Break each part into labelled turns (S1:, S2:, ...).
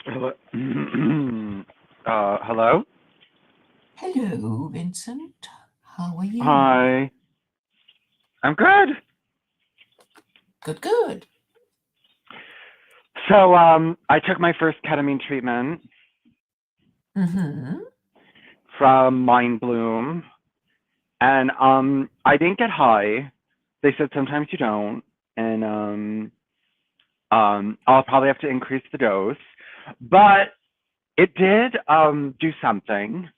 S1: Hello? Hello?
S2: Hello, Vincent. How are you?
S1: Hi. I'm good.
S2: Good, good.
S1: So, I took my first ketamine treatment
S2: Mm-hmm.
S1: from Mind Bloom, and I didn't get high. They said sometimes you don't, and I'll probably have to increase the dose, but it did do something,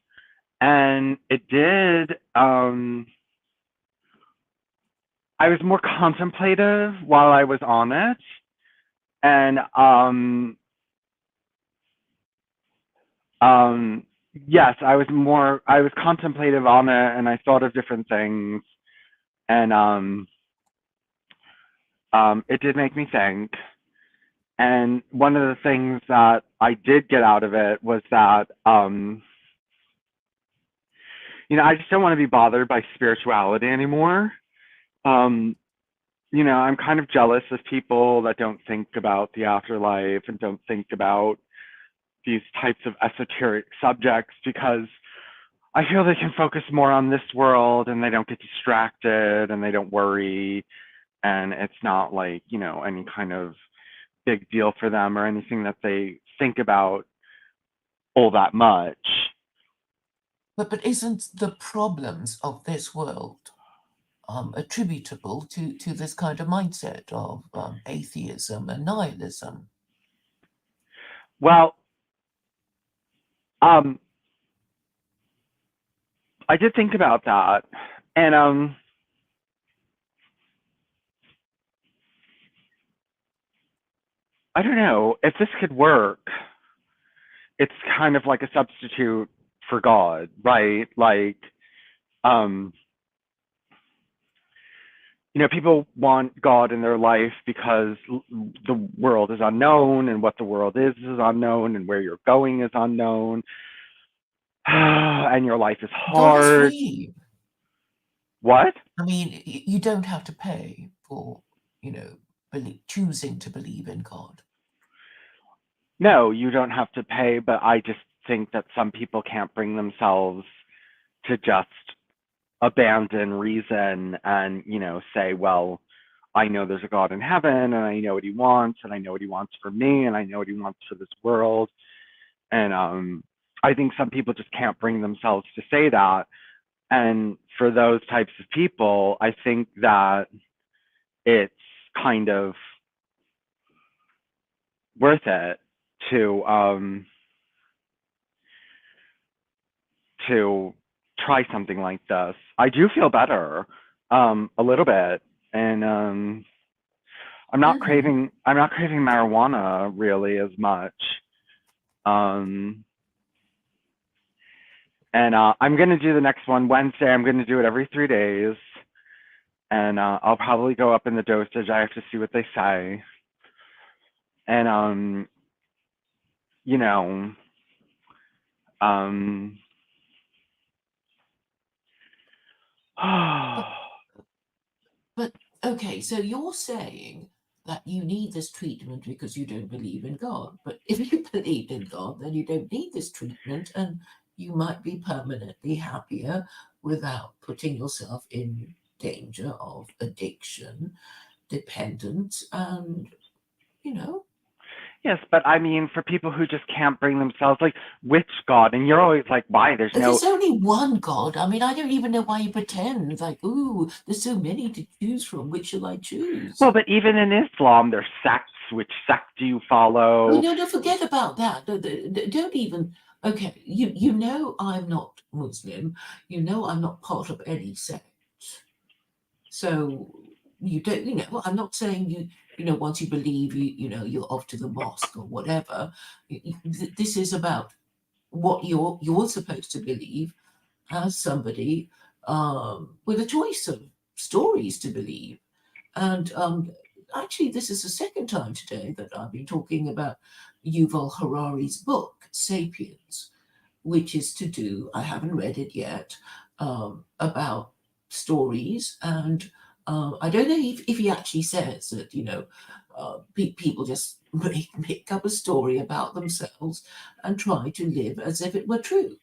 S1: and it did. I was more contemplative while I was on it, and Um, yes, I was contemplative on it and I thought of different things and it did make me think. And one of the things that I did get out of it was that I just don't want to be bothered by spirituality anymore. Um, I'm kind of jealous of people that don't think about the afterlife and don't think about these types of esoteric subjects because I feel they can focus more on this world and they don't get distracted and they don't worry and it's not like, any kind of big deal for them or anything that they think about all that much.
S2: But isn't the problems of this world attributable to this kind of mindset of atheism and nihilism?
S1: Well, um I did think about that and I don't know if this could work. It's kind of like a substitute for God, right? Like um people want God in their life because the world is unknown and what the world is unknown and where you're going is unknown and your life is
S2: God is
S1: hard.
S2: free.
S1: What?
S2: I mean, you don't have to pay for, you know, choosing to believe in God.
S1: No, you don't have to pay, but I just think that some people can't bring themselves to just abandon reason and, say, well, I know there's a God in heaven and I know what he wants and I know what he wants for me and I know what he wants for this world. And I think some people just can't bring themselves to say that. And for those types of people, I think that it's kind of worth it to to try something like this. I do feel better a little bit, and
S2: Mm-hmm.
S1: I'm not craving marijuana really as much. Um, and I'm gonna do the next one Wednesday. I'm gonna do it every 3 days, and I'll probably go up in the dosage. I have to see what they say, and you know, um,
S2: But, but okay, so you're saying that you need this treatment because you don't believe in God. But if you believed in God, then you don't need this treatment and you might be permanently happier without putting yourself in danger of addiction, dependence, and, you know,
S1: yes, but I mean, for people who just can't bring themselves, like, which God? And you're always like, why? There's no.
S2: there's only one God. I mean, I don't even know why you pretend like, ooh, there's so many to choose from. Which shall I
S1: Well,
S2: choose?
S1: but even in Islam, there's sects. Which sect do you
S2: Oh
S1: follow?
S2: no, no, forget about that. Don't even. Okay, you know I'm not Muslim. You know I'm not part of any sect. So you don't. I'm not saying you. Once you believe, you're off to the mosque or whatever. This is about what you're supposed to believe as somebody with a choice of stories to believe. And actually, this is the second time today that I've been talking about Yuval Harari's book, Sapiens, which is to do, I haven't read it yet, about stories. And I don't know if he actually says that, people just make up a story about themselves and try to live as if it were true.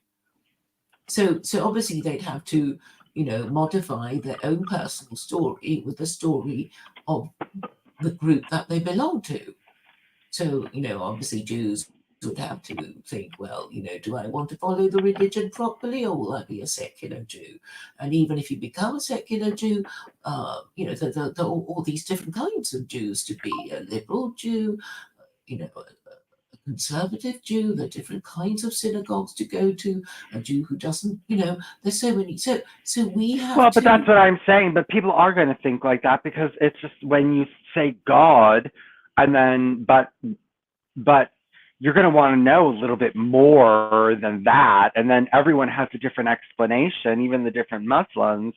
S2: So obviously they'd have to, modify their own personal story with the story of the group that they belong to. So, obviously Jews would have to think, well, do I want to follow the religion properly, or will I be a secular Jew? And even if you become a secular Jew, there are all these different kinds of Jews to be a liberal Jew, a conservative Jew, there are different kinds of synagogues to go to, a Jew who doesn't, there's so many. So we have
S1: Well, but that's
S2: to.
S1: what I'm saying. But people are going to think like that because it's just when you say God, and then but you're going to want to know a little bit more than that, and then everyone has a different explanation, even the different Muslims,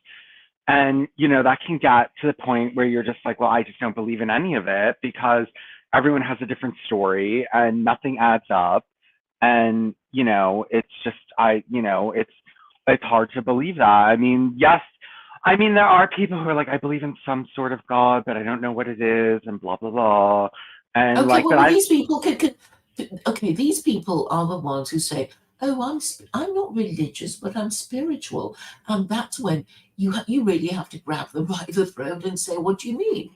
S1: and that can get to the point where you're just like, well, I just don't believe in any of it because everyone has a different story and nothing adds up, and it's just it's hard to believe that. I mean, yes, I mean there are people who are like, I believe in some sort of God, but I don't know what it is, and blah blah blah, and
S2: Okay,
S1: like,
S2: well,
S1: but I
S2: these people okay, these people are the ones who say, "Oh, I'm not religious, but I'm spiritual," and that's when you really have to grab them by the throat and say, "What do you mean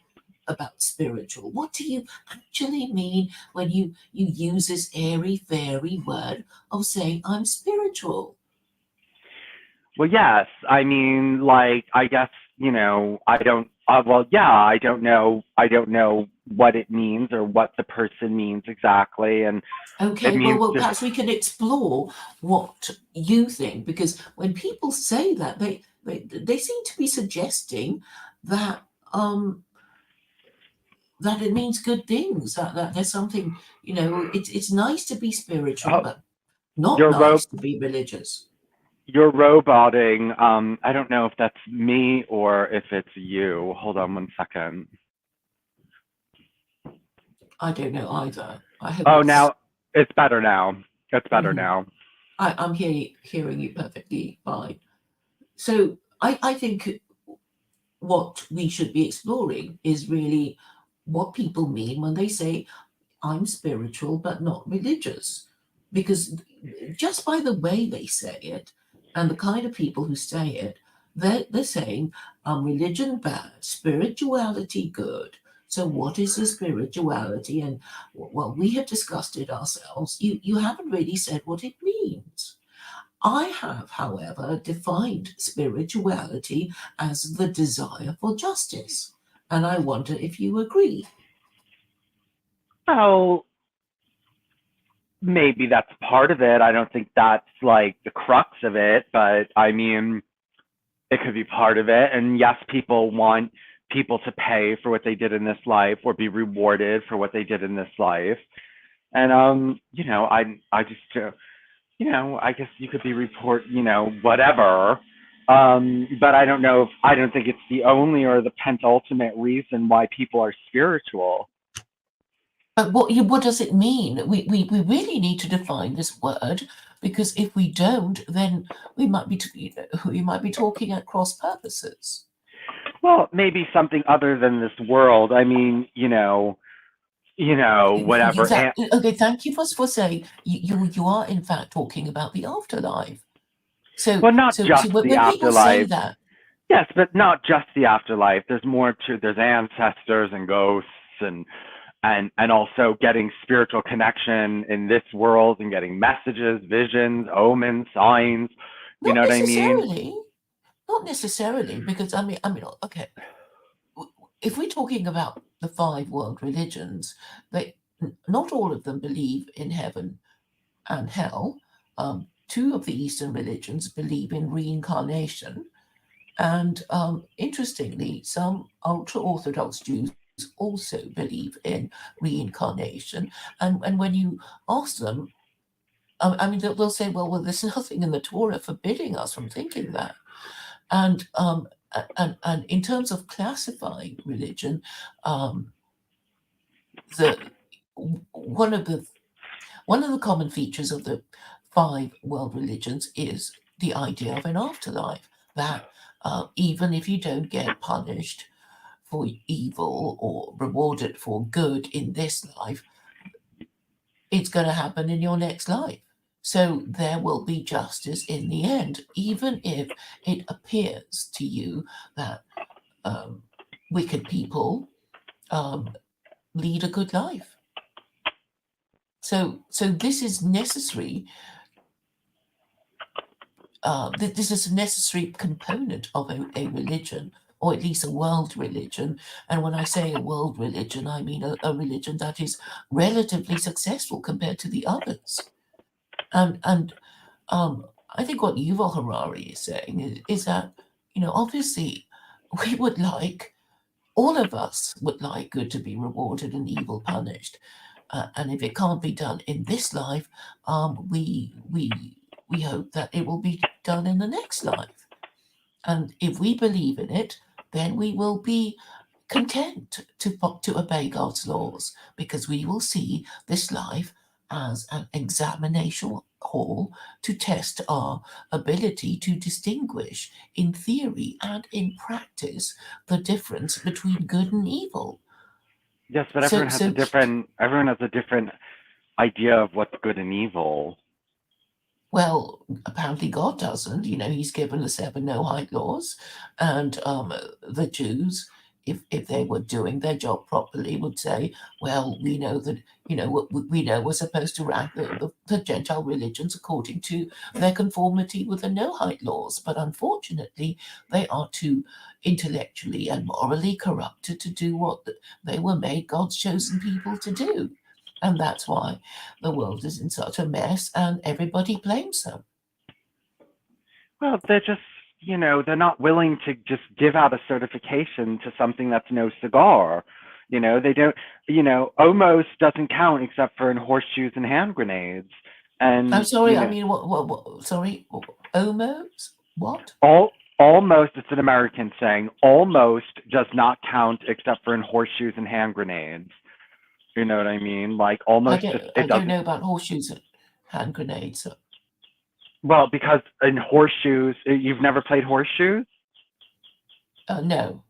S2: about spiritual? What do you actually mean when you use this airy fairy word of saying I'm spiritual?"
S1: Well, yes. I mean, like, I guess, I don't, well, yeah, I don't know. I don't know what it means or what the person means exactly. And it
S2: Okay,
S1: means
S2: well,
S1: to,
S2: perhaps we can explore what you think, because when people say that, they seem to be suggesting that that it means good things, that there's something, it's nice to be spiritual,
S1: oh,
S2: but not
S1: you're,
S2: nice to be religious.
S1: you're roboting. I don't know if that's me or if it's you. Hold on one second.
S2: I don't know either. I hope
S1: Oh,
S2: it's.
S1: now it's better now. It's better
S2: Mhm.
S1: now.
S2: I'm hearing you perfectly fine. So I think what we should be exploring is really what people mean when they say I'm spiritual but not religious. Because just by the way they say it and the kind of people who say it, they're saying religion bad, spirituality good. So what is the spirituality? And well, we have discussed it ourselves. You haven't really said what it means. I have, however, defined spirituality as the desire for justice. And I wonder if you agree.
S1: Oh, maybe that's part of it. I don't think that's like the crux of it, but I mean, it could be part of it. And yes, people want people to pay for what they did in this life or be rewarded for what they did in this life. And I just I guess you could be whatever. But I don't know if I don't think it's the only or the penultimate reason why people are spiritual.
S2: But what does it mean? We really need to define this word, because if we don't, then we might be talking at cross purposes.
S1: Well, maybe something other than this world. I mean, whatever.
S2: Okay, thank you for saying you are in fact talking about the afterlife. So
S1: Well, not
S2: so
S1: just the
S2: when people say
S1: afterlife.
S2: that,
S1: Yes, but not just the afterlife. There's more to. There's ancestors and ghosts and also getting spiritual connection in this world and getting messages, visions, omens, signs. You
S2: not
S1: know what I mean?
S2: necessarily, not necessarily, because I mean, okay, if we're talking about the five world religions, they not all of them believe in heaven and hell. Two of the Eastern religions believe in reincarnation, and interestingly, some ultra Orthodox Jews also believe in reincarnation. And when you ask them, I mean, they'll say, well, there's nothing in the Torah forbidding us from thinking that. And and in terms of classifying religion, um, the one of the one of the common features of the five world religions is the idea of an afterlife. That even if you don't get punished for evil or rewarded for good in this life, it's going to happen in your next life. So there will be justice in the end, even if it appears to you that um, wicked people um, lead a good life. So this is necessary. This is a necessary component of a religion, or at least a world religion. And when I say a world religion, I mean a religion that is relatively successful compared to the others. And I think what Yuval Harari is saying is that, obviously we would like, all of us would like good to be rewarded and evil punished. And if it can't be done in this life, we hope that it will be done in the next life. And if we believe in it, then we will be content to obey God's laws, because we will see this life as an examination hall to test our ability to distinguish in theory and in practice the difference between good and evil.
S1: Yes, but
S2: So so
S1: everyone has a different idea of what's good and evil.
S2: Well, apparently God doesn't. He's given the seven no-height laws, and the Jews, if they were doing their job properly, would say, "Well, we know that we know we're supposed to rank the Gentile religions according to their conformity with the no-height laws, but unfortunately, they are too intellectually and morally corrupted to do what they were made God's chosen people to do." And that's why the world is in such a mess and everybody blames them.
S1: Well, they're not willing to just give out a certification to something that's no cigar. They don't, almost doesn't count except for in horseshoes and hand grenades.
S2: I'm
S1: And,
S2: sorry, I mean, what sorry, almost? What?
S1: almost, it's an American saying, almost does not count except for in horseshoes and hand grenades. You know what I mean? Like almost just,
S2: I
S1: it
S2: don't
S1: doesn't,
S2: know about horseshoes and hand grenades.
S1: well, because in horseshoes, you've never played horseshoes?
S2: No.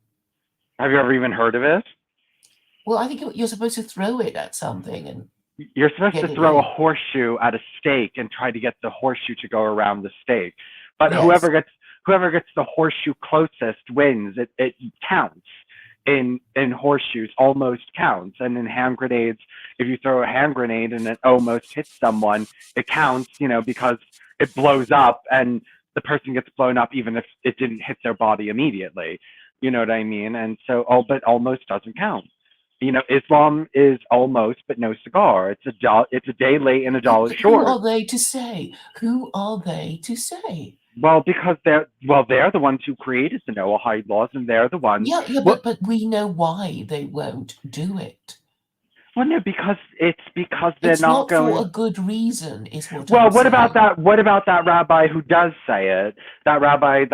S1: Have you ever even heard of it?
S2: Well, I think you're supposed to throw it at something and
S1: You're supposed
S2: get
S1: to
S2: it
S1: throw a
S2: in.
S1: horseshoe at a stake and try to get the horseshoe to go around the stake. But
S2: Yes.
S1: whoever gets the horseshoe closest wins. It counts. In horseshoes, almost counts. And in hand grenades, if you throw a hand grenade and it almost hits someone, it counts, because it blows up and the person gets blown up even if it didn't hit their body immediately. You know what I mean? And so, but almost doesn't count. Islam is almost but no cigar. It's a day late and a dollar
S2: Who
S1: short.
S2: are they to say? Who are they to say?
S1: Well, because they're the ones who created the Noahide laws, and they're the ones.
S2: Yeah,
S1: Well,
S2: but we know why they won't do it.
S1: well, no, because they're
S2: It's
S1: not
S2: not for
S1: going.
S2: a good reason, is what
S1: Well,
S2: I'm
S1: what about
S2: saying.
S1: that? What about that rabbi who does say it? That rabbi,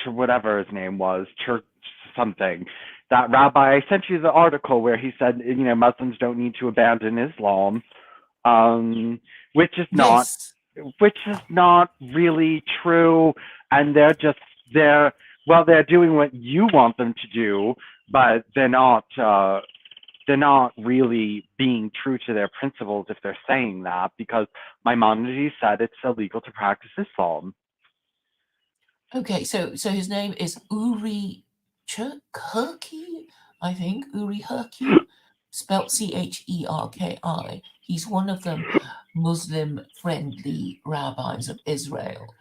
S1: whatever his name was, church something. That rabbi, I sent you the article where he said, Muslims don't need to abandon Islam, um, which is not
S2: Yes.
S1: which is not really true. And they're they're doing what you want them to do, but they're not really being true to their principles if they're saying that, because Maimonides said it's illegal to practice Islam.
S2: Okay, so his name is Uri Herky, I think. Uri Herky, spelt Cherki. He's one of the Muslim-friendly rabbis of Israel.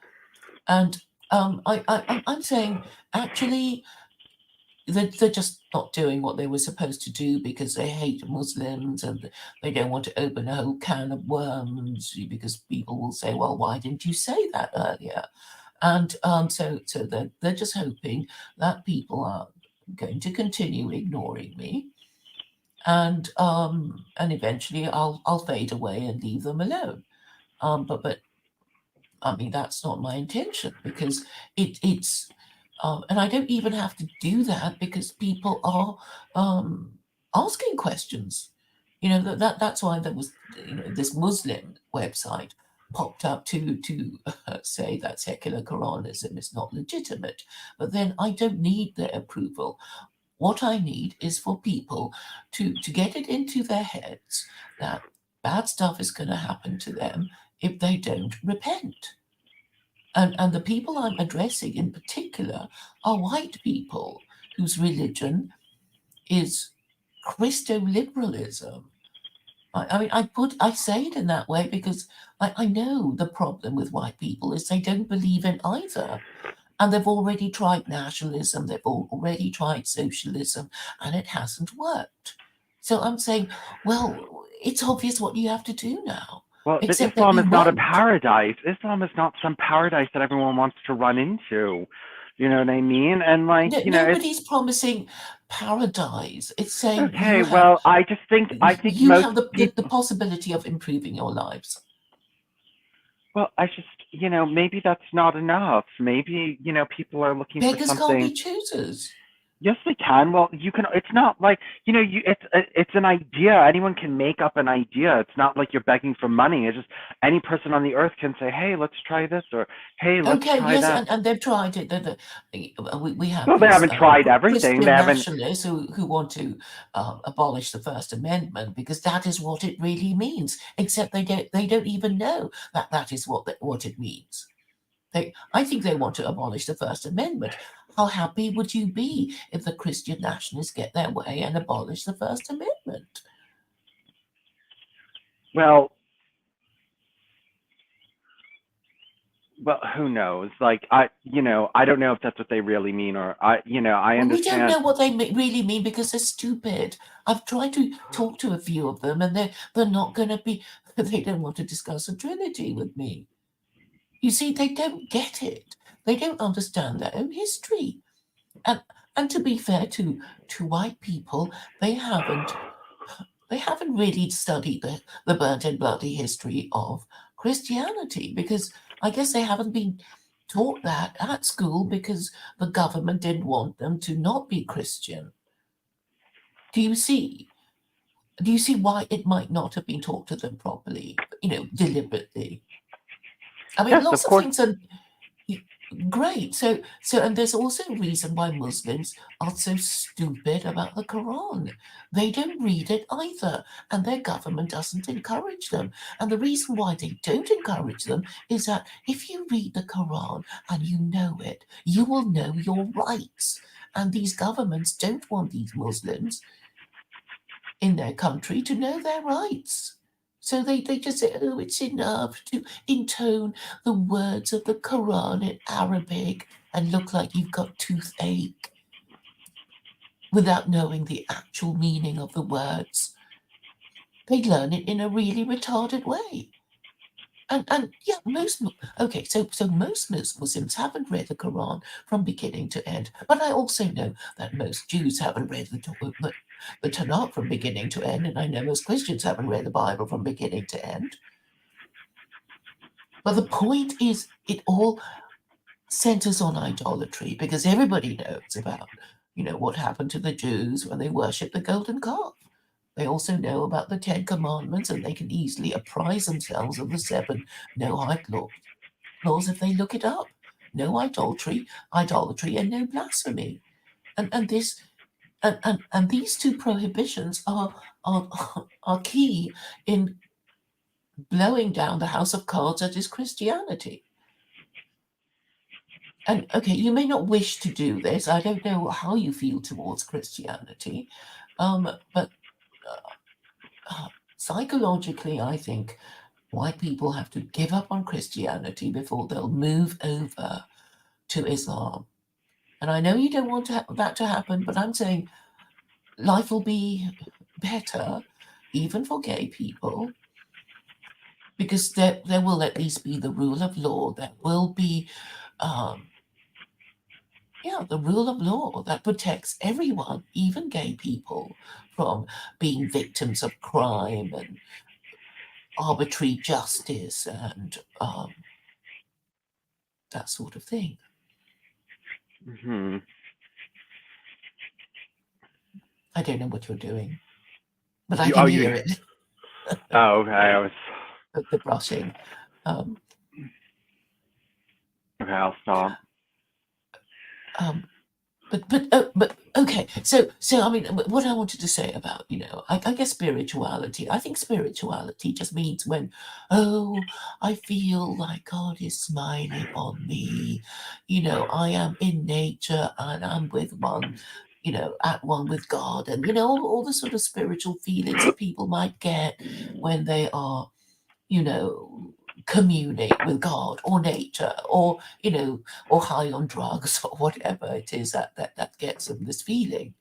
S2: And I'm saying, actually, they're just not doing what they were supposed to do because they hate Muslims and they don't want to open a whole can of worms, because people will say, well, why didn't you say that earlier? And so they're just hoping that people are going to continue ignoring me, and eventually I'll fade away and leave them alone. But I mean, that's not my intention, because it's and I don't even have to do that because people are asking questions. That's why there was this Muslim website popped up to say that secular Quranism is not legitimate. But then I don't need their approval. What I need is for people to get it into their heads that bad stuff is going to happen to them if they don't repent. And the people I'm addressing in particular are white people whose religion is Christo-liberalism. I mean, I say it in that way because I know the problem with white people is they don't believe in either. And they've already tried nationalism, they've already tried socialism, and it hasn't worked. So I'm saying, well, it's obvious what you have to do now,
S1: Well, but
S2: except that
S1: Islam
S2: you
S1: is not a
S2: won't.
S1: paradise. Islam is not some paradise that everyone wants to run into. You know what I mean? And like,
S2: No,
S1: it's
S2: nobody's promising paradise. It's saying
S1: okay. Well, I think
S2: you
S1: most
S2: have the
S1: people.
S2: possibility of improving your lives.
S1: Well, I just, maybe that's not enough. Maybe, people are looking for
S2: Beggars can't
S1: something.
S2: be choosers.
S1: Yes, they can. Well, you can. It's not like it's an idea. Anyone can make up an idea. It's not like you're begging for money. It's just any person on the earth can say, "Hey, let's try this," or "Hey, let's
S2: Okay,
S1: try
S2: yes,
S1: that."
S2: and they've tried it. We have
S1: Well, they
S2: these
S1: haven't tried everything. They
S2: Christian
S1: haven't.
S2: nationalists who want to abolish the First Amendment because that is what it really means. Except they don't even know that that is what it means. I think they want to abolish the First Amendment. How happy would you be if the Christian nationalists get their way and abolish the First Amendment?
S1: Well, well, who knows? Like I don't know if that's what they really mean, or I
S2: Well, we don't
S1: understand.
S2: know what they really mean because they're stupid. I've tried to talk to a few of them, and they're not going to be. They don't want to discuss a Trinity with me. You see, they don't get it. They don't understand their own history. And and to be fair to white people, they haven't really studied the burnt and bloody history of Christianity because I guess they haven't been taught that at school because the government didn't want them to not be Christian. Do you see? Do you see why it might not have been taught to them properly, deliberately? I mean,
S1: Yes, of
S2: lots of
S1: course.
S2: things are great. So, and there's also a reason why Muslims are so stupid about the Quran. They don't read it either, and their government doesn't encourage them. And the reason why they don't encourage them is that if you read the Quran and you know it, you will know your rights. And these governments don't want these Muslims in their country to know their rights. So they just say, oh, it's enough to intone the words of the Quran in Arabic and look like you've got toothache without knowing the actual meaning of the words. They learn it in a really retarded way. And yeah, so most Muslims haven't read the Quran from beginning to end. But I also know that most Jews haven't read the Tanakh from beginning to end, and I know most Christians haven't read the Bible from beginning to end. But the point is, it all centers on idolatry because everybody knows about, what happened to the Jews when they worshipped the golden calf. They also know about the Ten Commandments, and they can easily apprise themselves of the seven no laws if they look it up. No idolatry, and no blasphemy. And this and these two prohibitions are are key in blowing down the house of cards that is Christianity. And okay, you may not wish to do this. I don't know how you feel towards Christianity, but psychologically, I think white people have to give up on Christianity before they'll move over to Islam. And I know you don't want that to happen, but I'm saying life will be better, even for gay people, because there will at least be the rule of law. There will be, um, yeah, the rule of law that protects everyone, even gay people, from being victims of crime and arbitrary justice and that sort of thing.
S1: Hmm.
S2: I don't know what you're doing, but I
S1: You
S2: can hear it,
S1: Oh, okay. I was
S2: the brushing. Um,
S1: okay. I'll stop.
S2: um, but okay. So I mean, what I wanted to say about, I guess spirituality. I think spirituality just means when, oh, I feel like God is smiling on me. I am in nature and I'm with one. At one with God, and all the sort of spiritual feelings that people might get when they are, you know, communing with God or nature, or or high on drugs or whatever it is that gets them this feeling.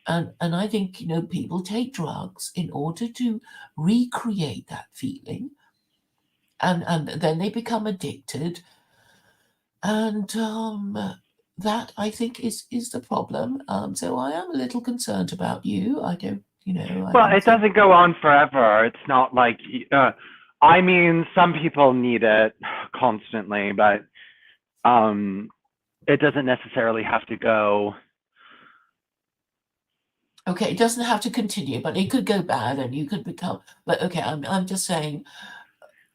S2: And I think people take drugs in order to recreate that feeling, and then they become addicted, and that I think is the problem. So I am a little concerned about you. I don't, I
S1: Well,
S2: don't
S1: it
S2: think.
S1: doesn't go on forever. It's not like, I mean, some people need it constantly, but um, it doesn't necessarily have to go.
S2: Okay, it doesn't have to continue, but it could go bad, and you could become. But okay, I'm just saying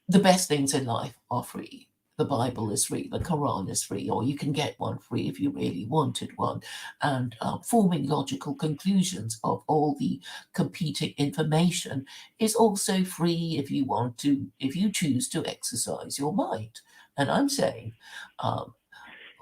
S2: the best things in life are free. The Bible is free, the Quran is free, or you can get one free if you really wanted one. And forming logical conclusions of all the competing information is also free if you want to, if you choose to exercise your mind. And I'm saying, um,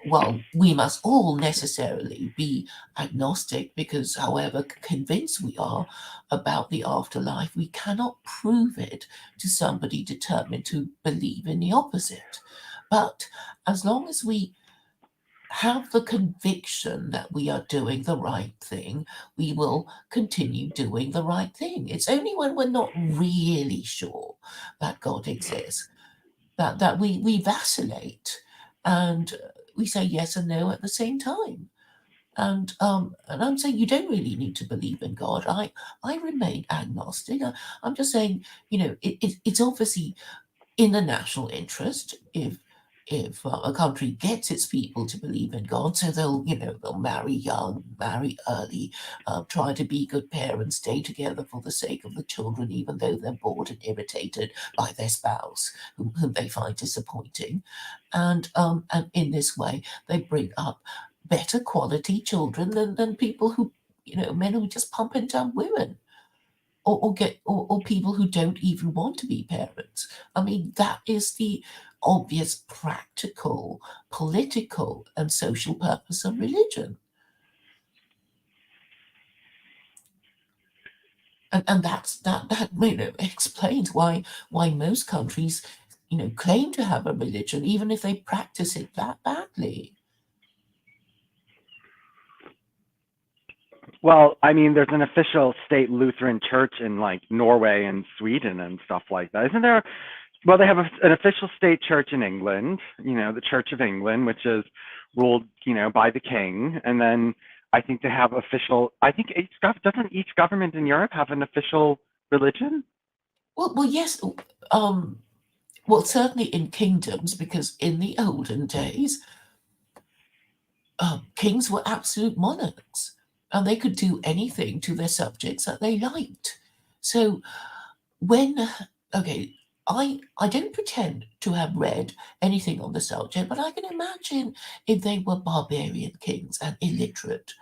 S2: well, we must all necessarily be agnostic because, however convinced we are about the afterlife, we cannot prove it to somebody determined to believe in the opposite. But as long as we have the conviction that we are doing the right thing, we will continue doing the right thing. It's only when we're not really sure that God exists that we vacillate, and we say yes and no at the same time. And I'm saying you don't really need to believe in God. I remain agnostic. I'm just saying, it's obviously in the national interest if a country gets its people to believe in God, so they'll marry young, marry early, try to be good parents, stay together for the sake of the children, even though they're bored and irritated by their spouse, whom they find disappointing, and in this way they bring up better quality children than people who, men who just pump and dump women, or people who don't even want to be parents. I mean, that is the obvious practical, political, and social purpose of religion. And that explains why most countries, claim to have a religion, even if they practice it that badly.
S1: Well, I mean, there's an official state Lutheran church in like Norway and Sweden and stuff like that, isn't there? Well, they have an official state church in England, the Church of England, which is ruled, by the king. And then I think they have official, I think doesn't each government in Europe have an official religion?
S2: Well, yes. Um, well, certainly in kingdoms, because in the olden days, kings were absolute monarchs, and they could do anything to their subjects that they liked. So when, okay, I don't pretend to have read anything on the subject, but I can imagine if they were barbarian kings and illiterate.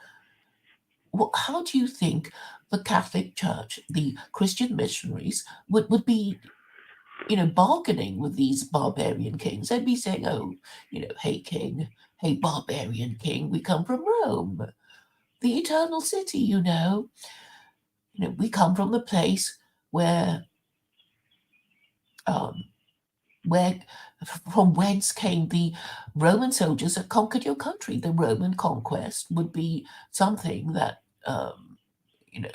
S2: How do you think the Catholic Church, the Christian missionaries, would be, bargaining with these barbarian kings? They'd be saying, "Oh, hey king, hey barbarian king, we come from Rome, the eternal city. We come from the place where um, where from whence came the Roman soldiers that conquered your country. The Roman conquest would be something that you know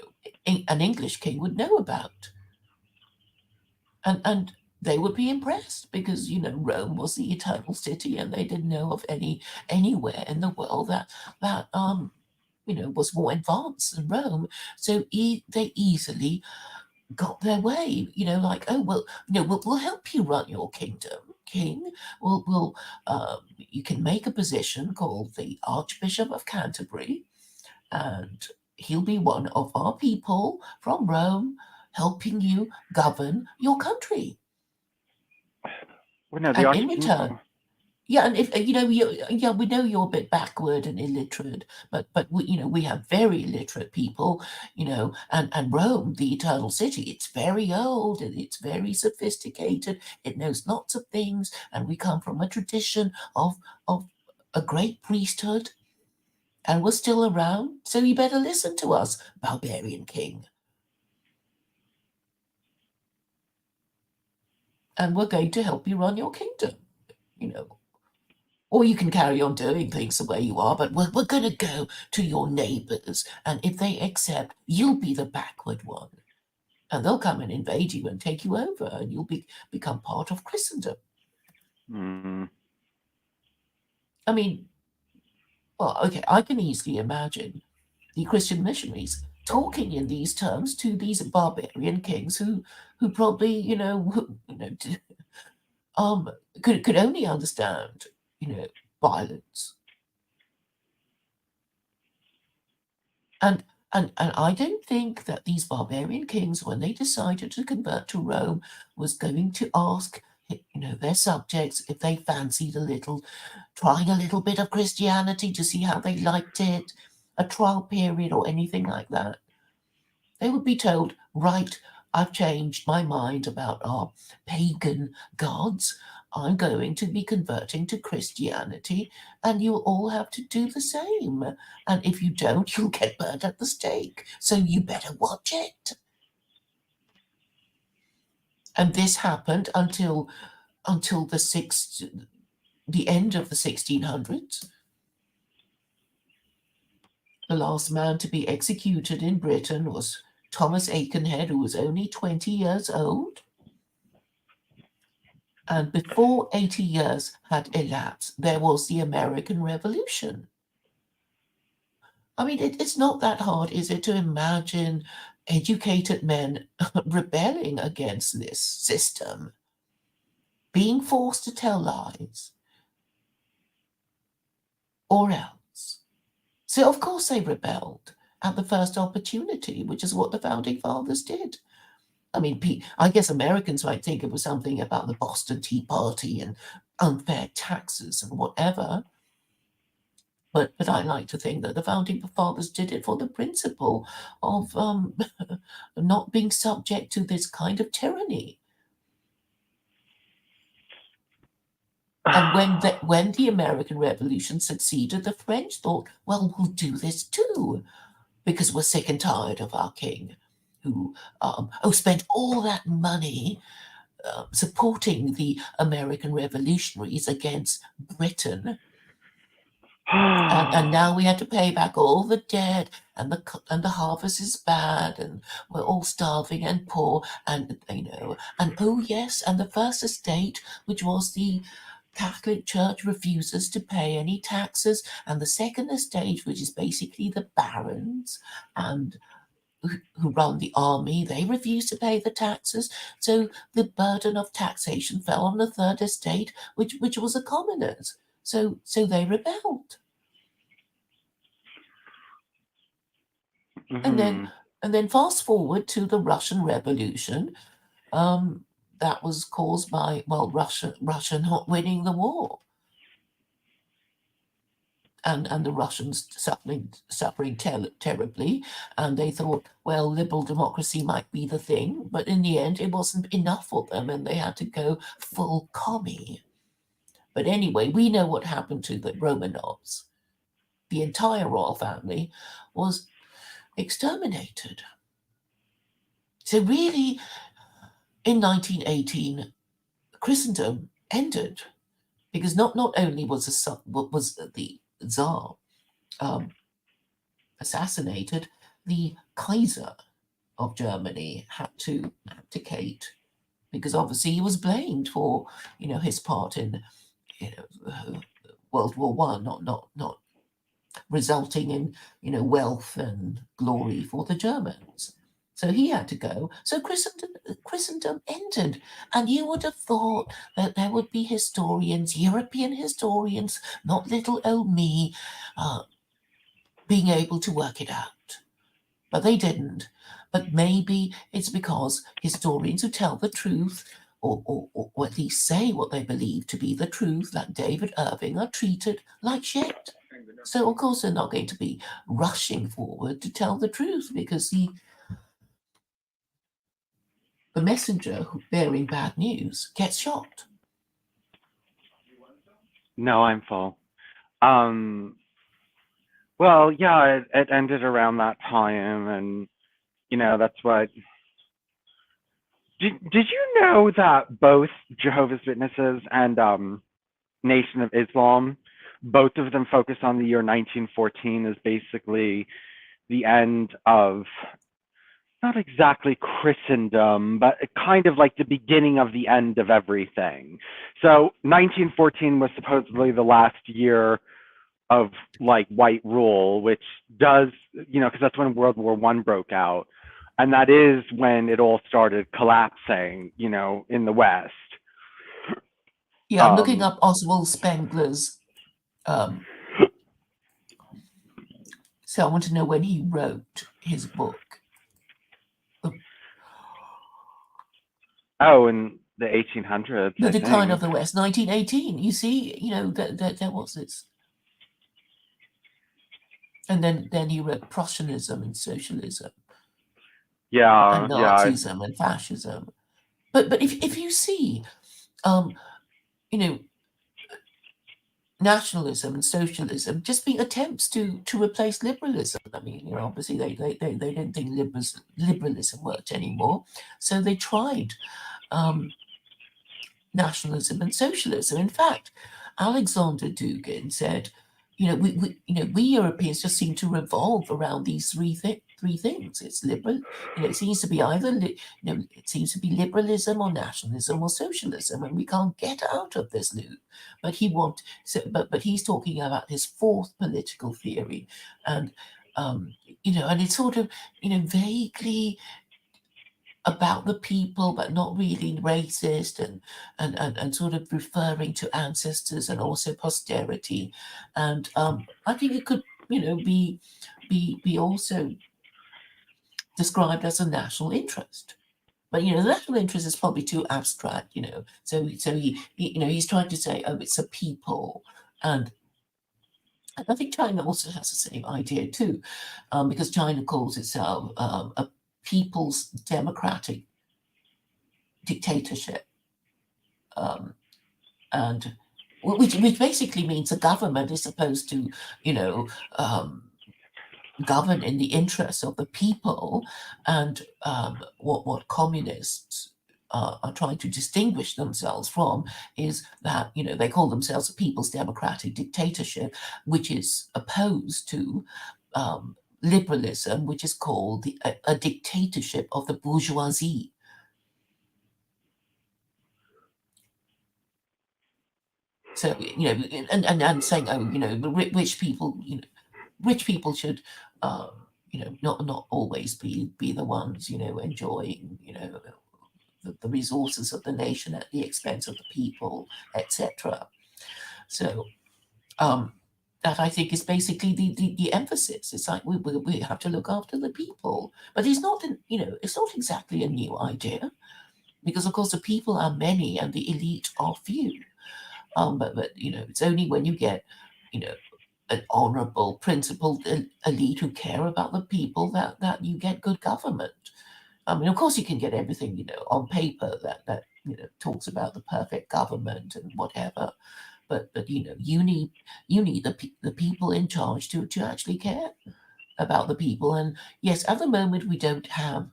S2: an English king would know about, and they would be impressed because Rome was the eternal city, and they didn't know of anywhere in the world that was more advanced than Rome. So they easily got their way, like, oh, well, we'll help you run your kingdom, king. You can make a position called the Archbishop of Canterbury, and he'll be one of our people from Rome, helping you govern your country.
S1: Well, no, the
S2: And
S1: arch.
S2: in return,
S1: Oh.
S2: Yeah, and if yeah, we know you're a bit backward and illiterate, but we have very illiterate people, and Rome, the eternal city, it's very old and it's very sophisticated. It knows lots of things, and we come from a tradition of a great priesthood, and we're still around. So you better listen to us, barbarian king, and we're going to help you run your kingdom. You know, Or you can carry on doing things the way you are, but we're going to go to your neighbors. And if they accept, you'll be the backward one. And they'll come and invade you and take you over, and you'll become part of Christendom.
S1: Mm.
S2: I mean, well, okay, I can easily imagine the Christian missionaries talking in these terms to these barbarian kings who probably, could only understand, violence. And and I don't think that these barbarian kings, when they decided to convert to Rome, was going to ask, their subjects if they fancied trying a little bit of Christianity to see how they liked it, a trial period or anything like that. They would be told, right, I've changed my mind about our pagan gods. I'm going to be converting to Christianity, and you'll all have to do the same. And if you don't, you'll get burnt at the stake. So you better watch it. And this happened until the end of the 1600s. The last man to be executed in Britain was Thomas Aikenhead, who was only 20 years old. And before 80 years had elapsed, there was the American Revolution. I mean, it's not that hard, is it, to imagine educated men rebelling against this system, being forced to tell lies, or else. So, of course, they rebelled at the first opportunity, which is what the founding fathers did. I mean, I guess Americans might think it was something about the Boston Tea Party and unfair taxes and whatever. But I like to think that the founding fathers did it for the principle of not being subject to this kind of tyranny. And when the American Revolution succeeded, the French thought, well, we'll do this too, because we're sick and tired of our king, who spent all that money supporting the American revolutionaries against Britain. And now we had to pay back all the debt, and the harvest is bad, and we're all starving and poor, and and oh yes, and the first estate, which was the Catholic Church, refuses to pay any taxes, and the second estate, which is basically the barons and who run the army, they refuse to pay the taxes. So the burden of taxation fell on the third estate, which was the commoners. So they rebelled. And then
S1: Mhm.
S2: and then fast forward to the Russian Revolution. That was caused by, well, Russia not winning the war, and the Russians suffering terribly. And they thought, well, liberal democracy might be the thing, but in the end, it wasn't enough for them, and they had to go full commie. But anyway, we know what happened to the Romanovs. The entire royal family was exterminated. So really, in 1918, Christendom ended because not only was the Tsar um, assassinated, the Kaiser of Germany had to abdicate because obviously he was blamed for his part in World War One, not resulting in wealth and glory for the Germans. So he had to go. So Christendom ended, and you would have thought that there would be historians, European historians, not little old me, being able to work it out. But they didn't. But maybe it's because historians who tell the truth or at least say what they believe to be the truth, like David Irving, are treated like shit. So of course they're not going to be rushing forward to tell the truth because the messenger bearing bad news gets shot.
S1: No, I'm full. Um, well, yeah, it ended around that time, and that's what. Did you know that both Jehovah's Witnesses and Nation of Islam, both of them focus on the year 1914 as basically the end of, not exactly Christendom, but kind of like the beginning of the end of everything. So 1914 was supposedly the last year of like white rule, which does, because that's when World War One broke out, and that is when it all started collapsing, in the West.
S2: Yeah, I'm looking
S1: Um,
S2: up Oswald Spengler's. So I want to know when he wrote his book.
S1: oh, in the 1800s,
S2: The
S1: I
S2: Decline of
S1: think.
S2: the West, 1918. You see, there was this. And then he wrote Prussianism and Socialism
S1: Yeah,
S2: and
S1: yeah,
S2: Nazism and Fascism. But if you see, you know, nationalism and socialism just being attempts to replace liberalism. I mean, obviously they didn't think liberalism worked anymore, so they tried nationalism and socialism. In fact, Alexander Dugin said, we Europeans just seem to revolve around these three things. It's liberal, it seems to be it seems to be liberalism or nationalism or socialism, and we can't get out of this loop. But he's talking about his fourth political theory, and and it's sort of vaguely about the people, but not really racist, and sort of referring to ancestors and also posterity. And I think it could, be also described as a national interest. But the national interest is probably too abstract, So he's trying to say, oh, it's a people, and I think China also has the same idea too, because China calls itself a people's democratic dictatorship, and which basically means the government is supposed to, govern in the interests of the people, and what communists are trying to distinguish themselves from is that they call themselves a people's democratic dictatorship, which is opposed to liberalism, which is called a dictatorship of the bourgeoisie. So and saying, oh, the rich people, rich people should, not always be the ones, enjoying, the resources of the nation at the expense of the people, etc. So that, I think, is basically the emphasis. It's like we have to look after the people, but it's not exactly a new idea, because of course the people are many and the elite are few. But it's only when you get, an honourable, principled elite who care about the people that you get good government. I mean, of course, you can get everything, on paper that talks about the perfect government and whatever. But you need the people in charge to actually care about the people. And yes, at the moment we don't have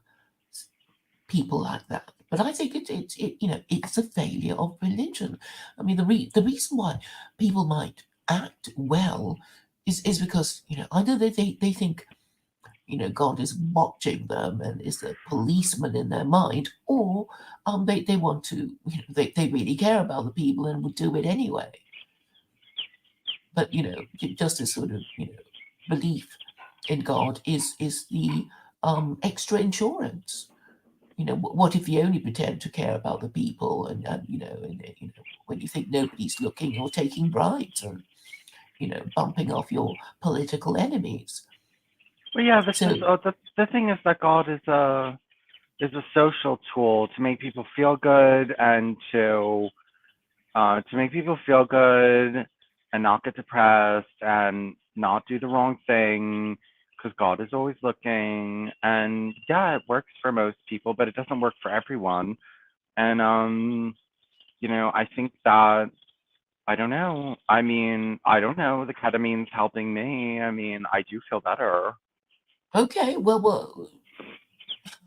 S2: people like that. But I think it's a failure of religion. I mean, the reason why people might act well is because either they think God is watching them and is a policeman in their mind, or they want to they really care about the people and would do it anyway. But just a sort of belief in God is the extra insurance. What if you only pretend to care about the people, and when you think nobody's looking, you're taking bribes and bumping off your political enemies.
S1: well, yeah. This is
S2: So
S1: the thing is that God is is a social tool to make people feel good and to make people feel good and not get depressed and not do the wrong thing because God is always looking. And yeah, it works for most people, but it doesn't work for everyone. And I think that I don't know. I mean, I don't know. The ketamine's helping me. I mean, I do feel better.
S2: Okay, well,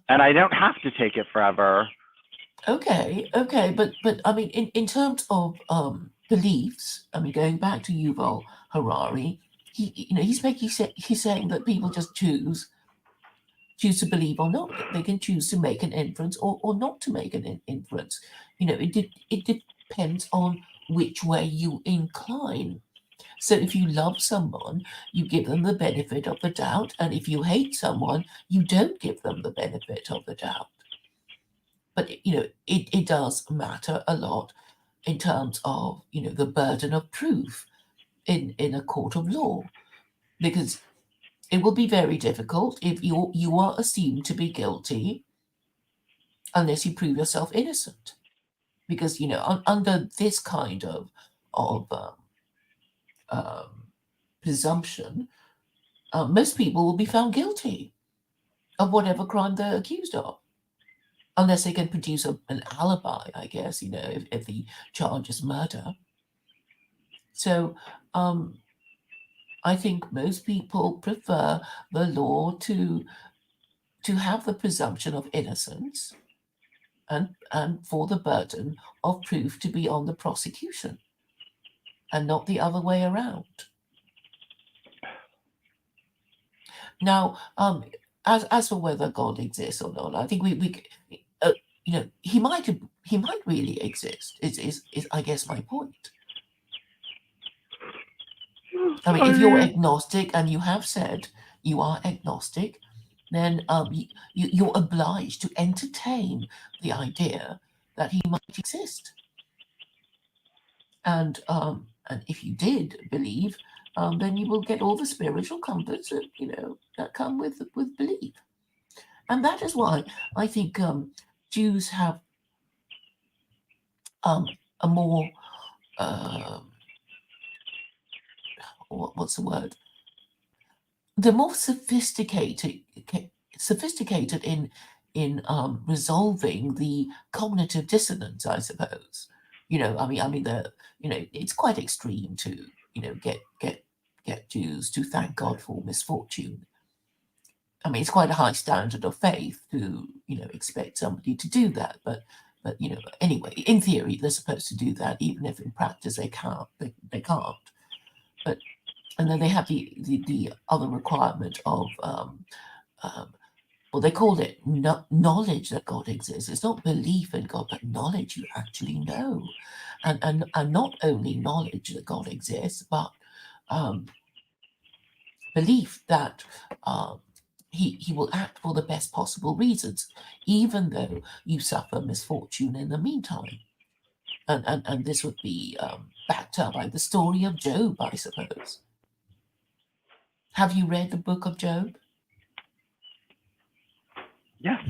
S1: And I don't have to take it forever.
S2: okay, but I mean, in terms of beliefs, I mean, going back to Yuval Harari, he's saying that people just choose to believe or not. They can choose to make an inference or not to make an inference. It depends on which way you incline. So if you love someone, you give them the benefit of the doubt, and if you hate someone, you don't give them the benefit of the doubt. But it does matter a lot in terms of the burden of proof in a court of law, because it will be very difficult if you are assumed to be guilty unless you prove yourself innocent. Because under this kind of um, presumption, most people will be found guilty of whatever crime they're accused of, unless they can produce an alibi, I guess. If the charge is murder. So I think most people prefer the law to have the presumption of innocence and for the burden of proof to be on the prosecution and not the other way around. Now, as for whether God exists or not, I think he might really exist. Is I guess my point. I mean, if you're
S1: I
S2: agnostic and you have said you are agnostic, then you're obliged to entertain the idea that he might exist. And if you did believe, then you will get all the spiritual comforts that come with belief. And that is why I think Jews have a more what's the word? They're more sophisticated in resolving the cognitive dissonance, I suppose. It's quite extreme to get Jews to thank God for misfortune. I mean, it's quite a high standard of faith to expect somebody to do that, but anyway, in theory they're supposed to do that, even if in practice they can't. They can't. But and then they have the other requirement of well, they call it knowledge that God exists. It's not belief in God, but knowledge you actually know, and not only knowledge that God exists, but um, belief that he will act for the best possible reasons, even though you suffer misfortune in the meantime. And this would be backed up by the story of Job, I suppose. Have you read the book of Job?
S1: Yes.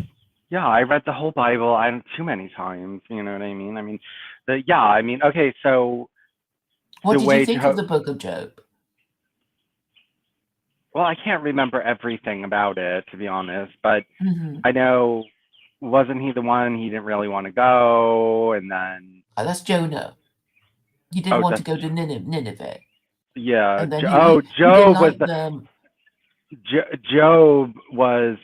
S1: Yeah, I read the whole Bible I too many times, you know what I mean? I mean, I mean, okay, so
S2: What
S1: the
S2: did you
S1: way
S2: think of
S1: to
S2: the book of Job?
S1: well, I can't remember everything about it to be honest, but
S2: Hmm.
S1: I know wasn't he the one he didn't really want to go and then
S2: That's Jonah. He didn't
S1: oh
S2: want to
S1: that's
S2: go to Nineveh,
S1: yeah,
S2: and then
S1: oh
S2: he didn't
S1: Job was
S2: like
S1: the
S2: them.
S1: Job was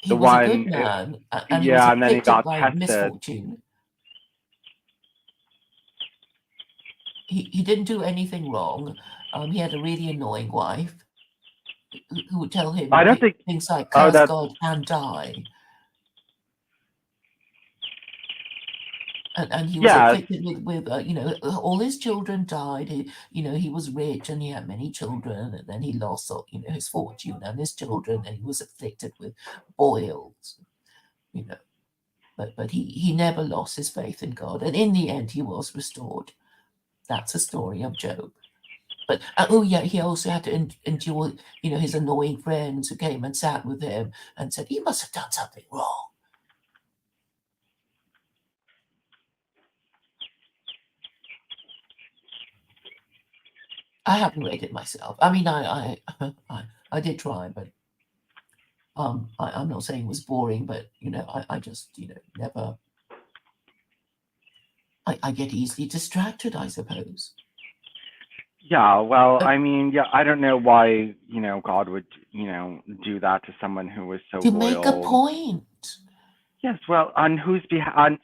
S2: He
S1: the
S2: was a good
S1: one
S2: man, and he was
S1: yeah, and then he
S2: afflicted
S1: got
S2: by
S1: tested.
S2: misfortune. He didn't do anything wrong. He had a really annoying wife who would tell him
S1: I don't think
S2: things like
S1: oh
S2: "curse
S1: that's
S2: God and die," and he was
S1: yeah,
S2: afflicted with all his children died. He was rich and he had many children, and then he lost his fortune and his children, and he was afflicted with boils. You know, but he never lost his faith in God, and in the end he was restored. That's the story of Job. But oh yeah, he also had to endure, his annoying friends who came and sat with him and said he must have done something wrong. I haven't read it myself. I mean, I did try, but I'm not saying it was boring, but I just never. I get easily distracted, I suppose.
S1: Yeah, well,
S2: Uh,
S1: I mean, yeah, I don't know why, God would, do that to someone who was so
S2: to make a
S1: loyal.
S2: point.
S1: Yes, well, on whose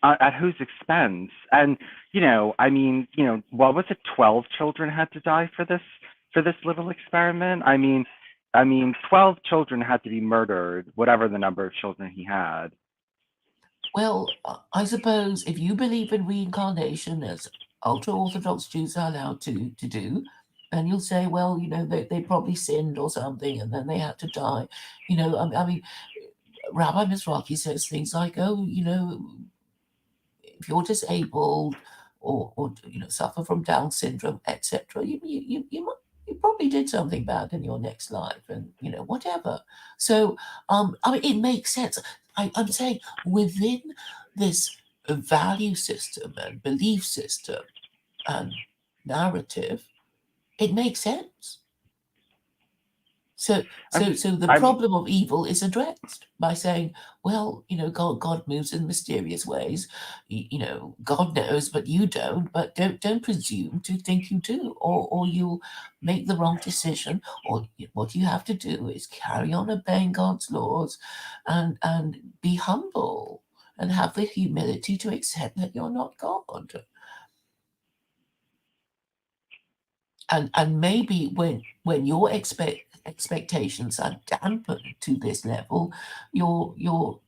S1: at whose expense? And, I mean, what was it? 12 children had to die for this little experiment. I mean, 12 children had to be murdered, whatever the number of children he had.
S2: Well, I suppose if you believe in reincarnation, as ultra-Orthodox Jews are allowed to do, and you'll say, well, they probably sinned or something, and then they had to die. I mean, Rabbi Mizrahi says things like, oh, if you're disabled or suffer from Down syndrome, etc., you probably did something bad in your next life, and whatever. So, I mean, it makes sense. I'm saying within this value system and belief system and narrative, it makes sense. So,
S1: I
S2: so,
S1: mean,
S2: so the
S1: I mean,
S2: problem of evil is addressed by saying, well, God moves in mysterious ways. God knows, but you don't. But don't presume to think you do, or you'll make the wrong decision. Or what you have to do is carry on obeying God's laws, and be humble and have the humility to accept that you're not God. And maybe when your expectations are dampened to this level, you're you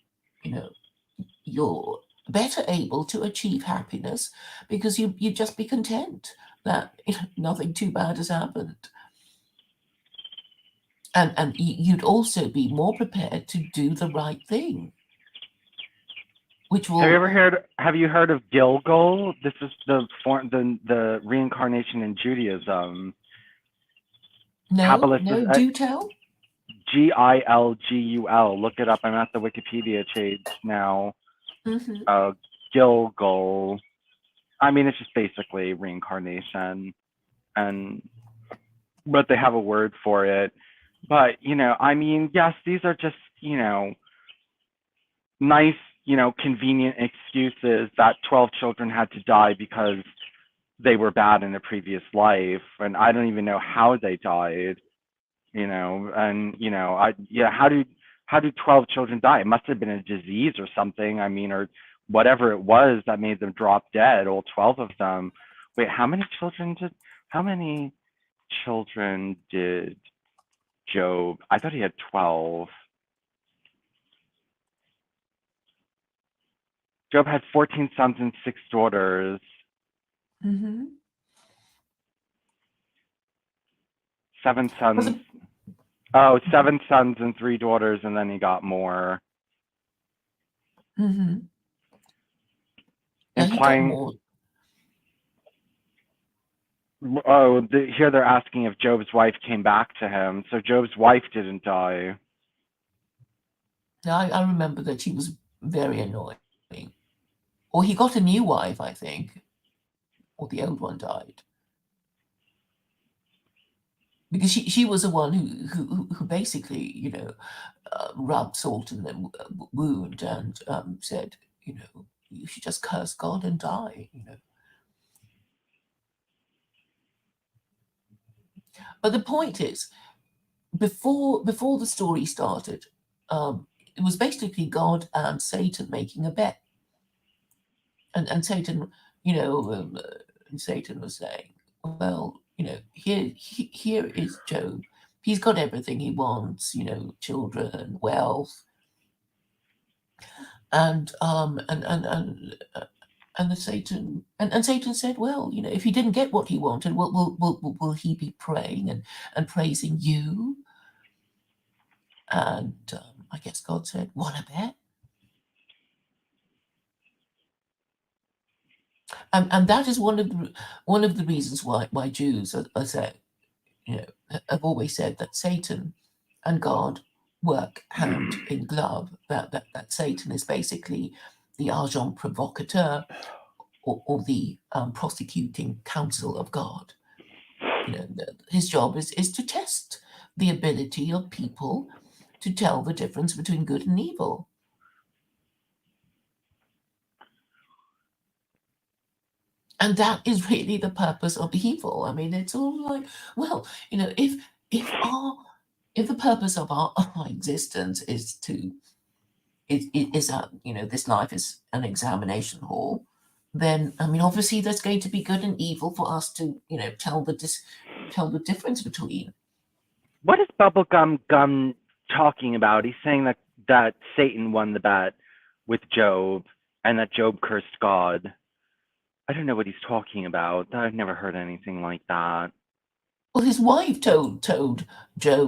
S2: know you're better able to achieve happiness, because you just be content that nothing too bad has happened, and you'd also be more prepared to do the right thing, which will.
S1: have you heard of Gilgul? This is the reincarnation in Judaism.
S2: No,
S1: Kabbalist is
S2: no, do tell.
S1: Gilgul. Look it up. I'm at the Wikipedia page now.
S2: Hmm.
S1: Uh, Gilgul. I mean, it's just basically reincarnation, and but they have a word for it. But I mean, yes, these are just nice, convenient excuses that 12 children had to die because they were bad in a previous life, and I don't even know how they died. And I yeah, how do 12 children die? It must have been a disease or something. I mean, or whatever it was that made them drop dead. All 12 of them. Wait, how many children did Job? I thought he had 12. Job had 14 sons and 6 daughters.
S2: Hmm.
S1: 7 sons. Oh, 7 sons and 3 daughters, and then he got more.
S2: Hmm. Now he got
S1: Implying,
S2: more.
S1: oh, here they're asking if Job's wife came back to him. So Job's wife didn't die.
S2: Now I remember that she was very annoying. Or he got a new wife, I think, or the old one died, because she was the one who basically rubbed salt in the wound, and said, you should just curse God and die. But the point is, before the story started, it was basically God and Satan making a bet, and Satan, and Satan was saying, well, here is Job. He's got everything he wants, children, wealth, and the Satan and Satan said, well, if he didn't get what he wanted, will he be praying and praising you? And I guess God said, "Want to bet?" And that is one of the reasons why Jews are saying, have always said that Satan and God work hand in glove. That Satan is basically the agent provocateur, or the prosecuting counsel of God. His job is to test the ability of people to tell the difference between good and evil. And that is really the purpose of evil. I mean, it's all like, well, if the purpose of our existence is that this life is an examination hall, then I mean, obviously there's going to be good and evil for us to tell the difference between.
S1: What is Bubblegum Gum talking about? He's saying that Satan won the bet with Job and that Job cursed God. I don't know what he's talking about. I've never heard anything like that.
S2: Well, his wife told Job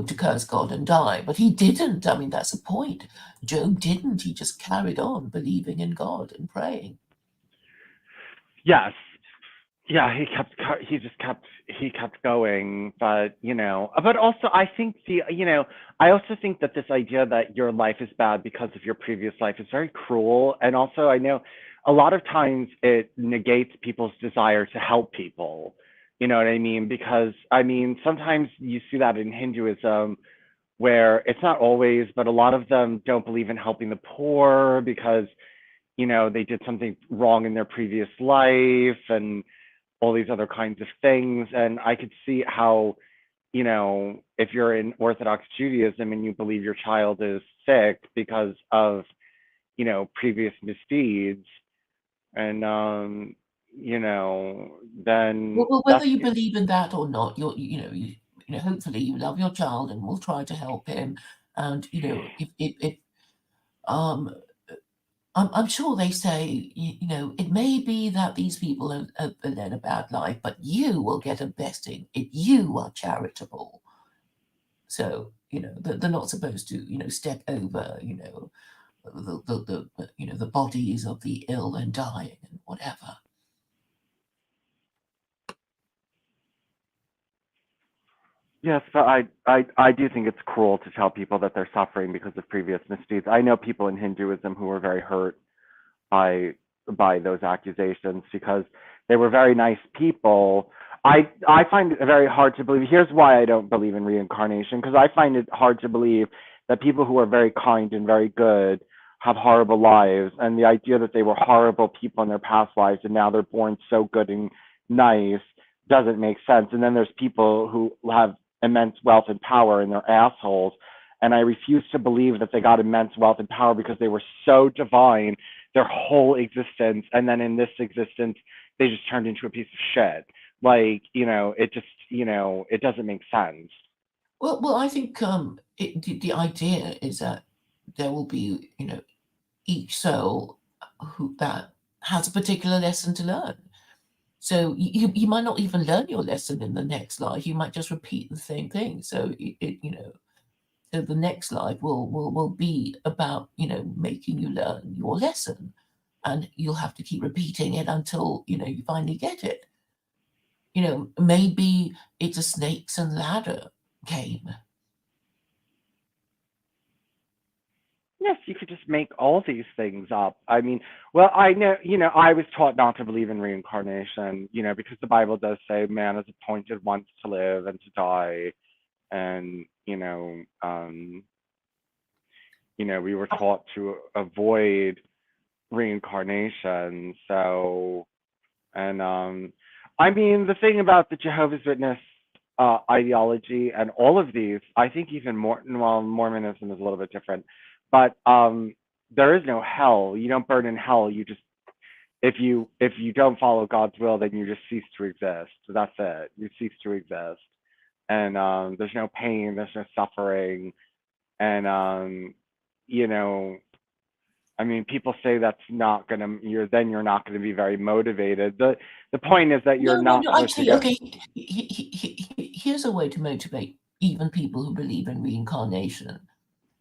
S2: to curse God and die, but he didn't. I mean, that's the point. Job didn't. He just carried on believing in God and praying.
S1: Yes. Yeah, he kept going, but also I also think that this idea that your life is bad because of your previous life is very cruel, and also I know a lot of times it negates people's desire to help people. You know what I mean? Because I mean, sometimes you see that in Hinduism where it's not always, but a lot of them don't believe in helping the poor because they did something wrong in their previous life and all these other kinds of things. And I could see how, if you're in Orthodox Judaism and you believe your child is sick because of, previous misdeeds, and, then
S2: Well, whether
S1: that's,
S2: you believe in that or not, hopefully you love your child and will try to help him. And if um I'm sure they say, it may be that these people have led a bad life, but you will get a blessing if you are charitable. So, they're not supposed to, step over, the bodies of the ill and dying and whatever.
S1: yes, but I do think it's cruel to tell people that they're suffering because of previous misdeeds. I know people in Hinduism who are very hurt by those accusations because they were very nice people. I find it very hard to believe. Here's why I don't believe in reincarnation, because I find it hard to believe that people who are very kind and very good have horrible lives, and the idea that they were horrible people in their past lives and now they're born so good and nice doesn't make sense. And then there's people who have immense wealth and power and they're assholes, and I refuse to believe that they got immense wealth and power because they were so divine their whole existence, and then in this existence they just turned into a piece of shit. Like, it just, it doesn't make sense.
S2: Well, I think the idea is that there will be, each soul that has a particular lesson to learn. So you might not even learn your lesson in the next life. You might just repeat the same thing. So so the next life will be about making you learn your lesson, and you'll have to keep repeating it until you finally get it. Maybe it's a snakes and ladder game.
S1: Yes, you could just make all these things up. I mean, well, I know, I was taught not to believe in reincarnation, because the Bible does say man is appointed once to live and to die. And, we were taught to avoid reincarnation. So, and I mean, the thing about the Jehovah's Witness ideology and all of these, I think even more, well, Mormonism is a little bit different, but there is no hell. You don't burn in hell. You just, if you don't follow God's will, then you just cease to exist. So that's it. You cease to exist, and there's no pain, there's no suffering, and you know, I mean, people say that's not gonna. You're not gonna be very motivated. The point is that you're
S2: No, no,
S1: not
S2: no.
S1: supposed to
S2: Actually,
S1: get.
S2: okay. Here's a way to motivate even people who believe in reincarnation.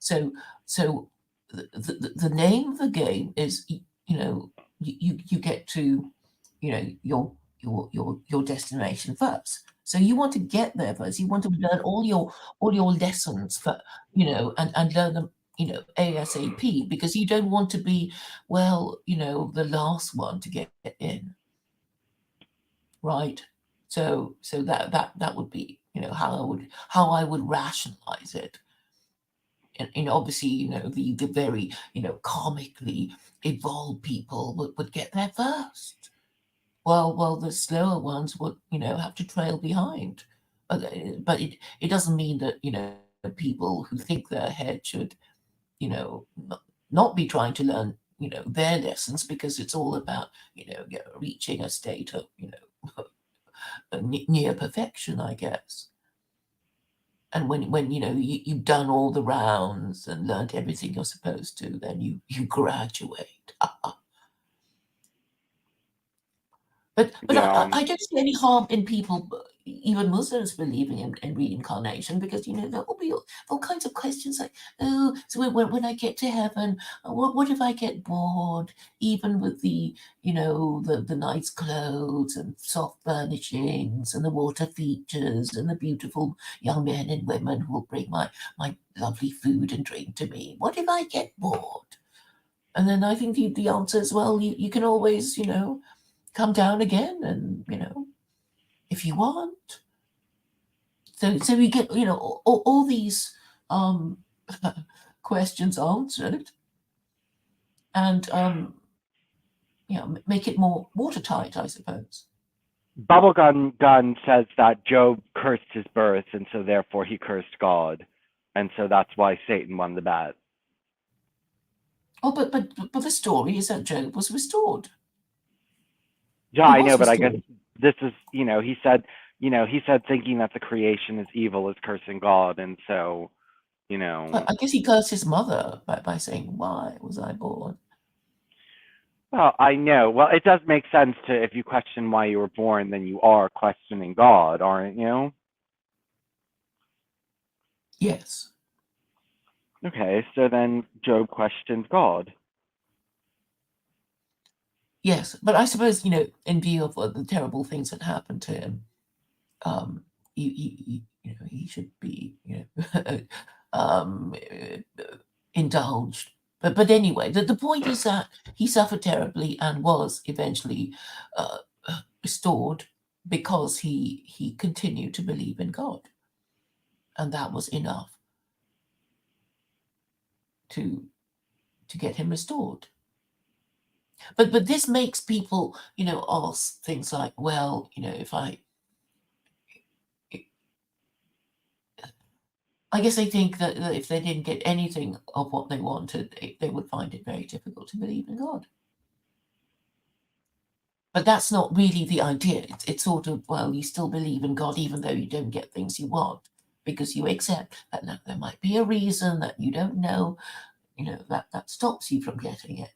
S2: So, so the name of the game is, you get to, your destination first. So you want to get there first. You want to learn all your lessons for, and learn them, ASAP, because you don't want to be, well, the last one to get in, right? So that would be, how I would rationalize it. And obviously, the very, comically evolved people would get there first. Well, the slower ones would, have to trail behind. But it doesn't mean that, people who think they're ahead should, not be trying to learn, their lessons, because it's all about, reaching a state of, near perfection, I guess. And when you've done all the rounds and learned everything you're supposed to, then you graduate. But
S1: Yeah.
S2: I don't see any harm in people, even Muslims, believing in reincarnation, because there will be all kinds of questions like, oh, so when I get to heaven, what if I get bored, even with the nice clothes and soft furnishings and the water features and the beautiful young men and women who will bring my lovely food and drink to me? What if I get bored? And then I think the answer is, well, you can always, come down again, and if you want. So we get all these um questions answered, and make it more watertight, I suppose.
S1: Bubblegum Gun says that Job cursed his birth, and so therefore he cursed God, and so that's why Satan won the bet.
S2: Oh, but the story is that Job was restored.
S1: Yeah,
S2: He
S1: I know,
S2: was
S1: but I guess
S2: restored.
S1: this is, he said thinking that the creation is evil is cursing God, and so, you know,
S2: I guess he cursed his mother by saying, "Why was I born?"
S1: well, I know. Well, it does make sense to if you question why you were born, then you are questioning God, aren't you?
S2: Yes,
S1: Okay, so then Job questioned God.
S2: yes, but I suppose in view of the terrible things that happened to him, he should be um, indulged. But anyway, the point is that he suffered terribly and was eventually uh, restored, because he continued to believe in God, and that was enough to get him restored. But this makes people ask things like, well, if I guess they think that if they didn't get anything of what they wanted, they would find it very difficult to believe in God. But that's not really the idea. It's sort of, well, you still believe in God even though you don't get things you want, because you accept that there might be a reason that you don't know, that stops you from getting it.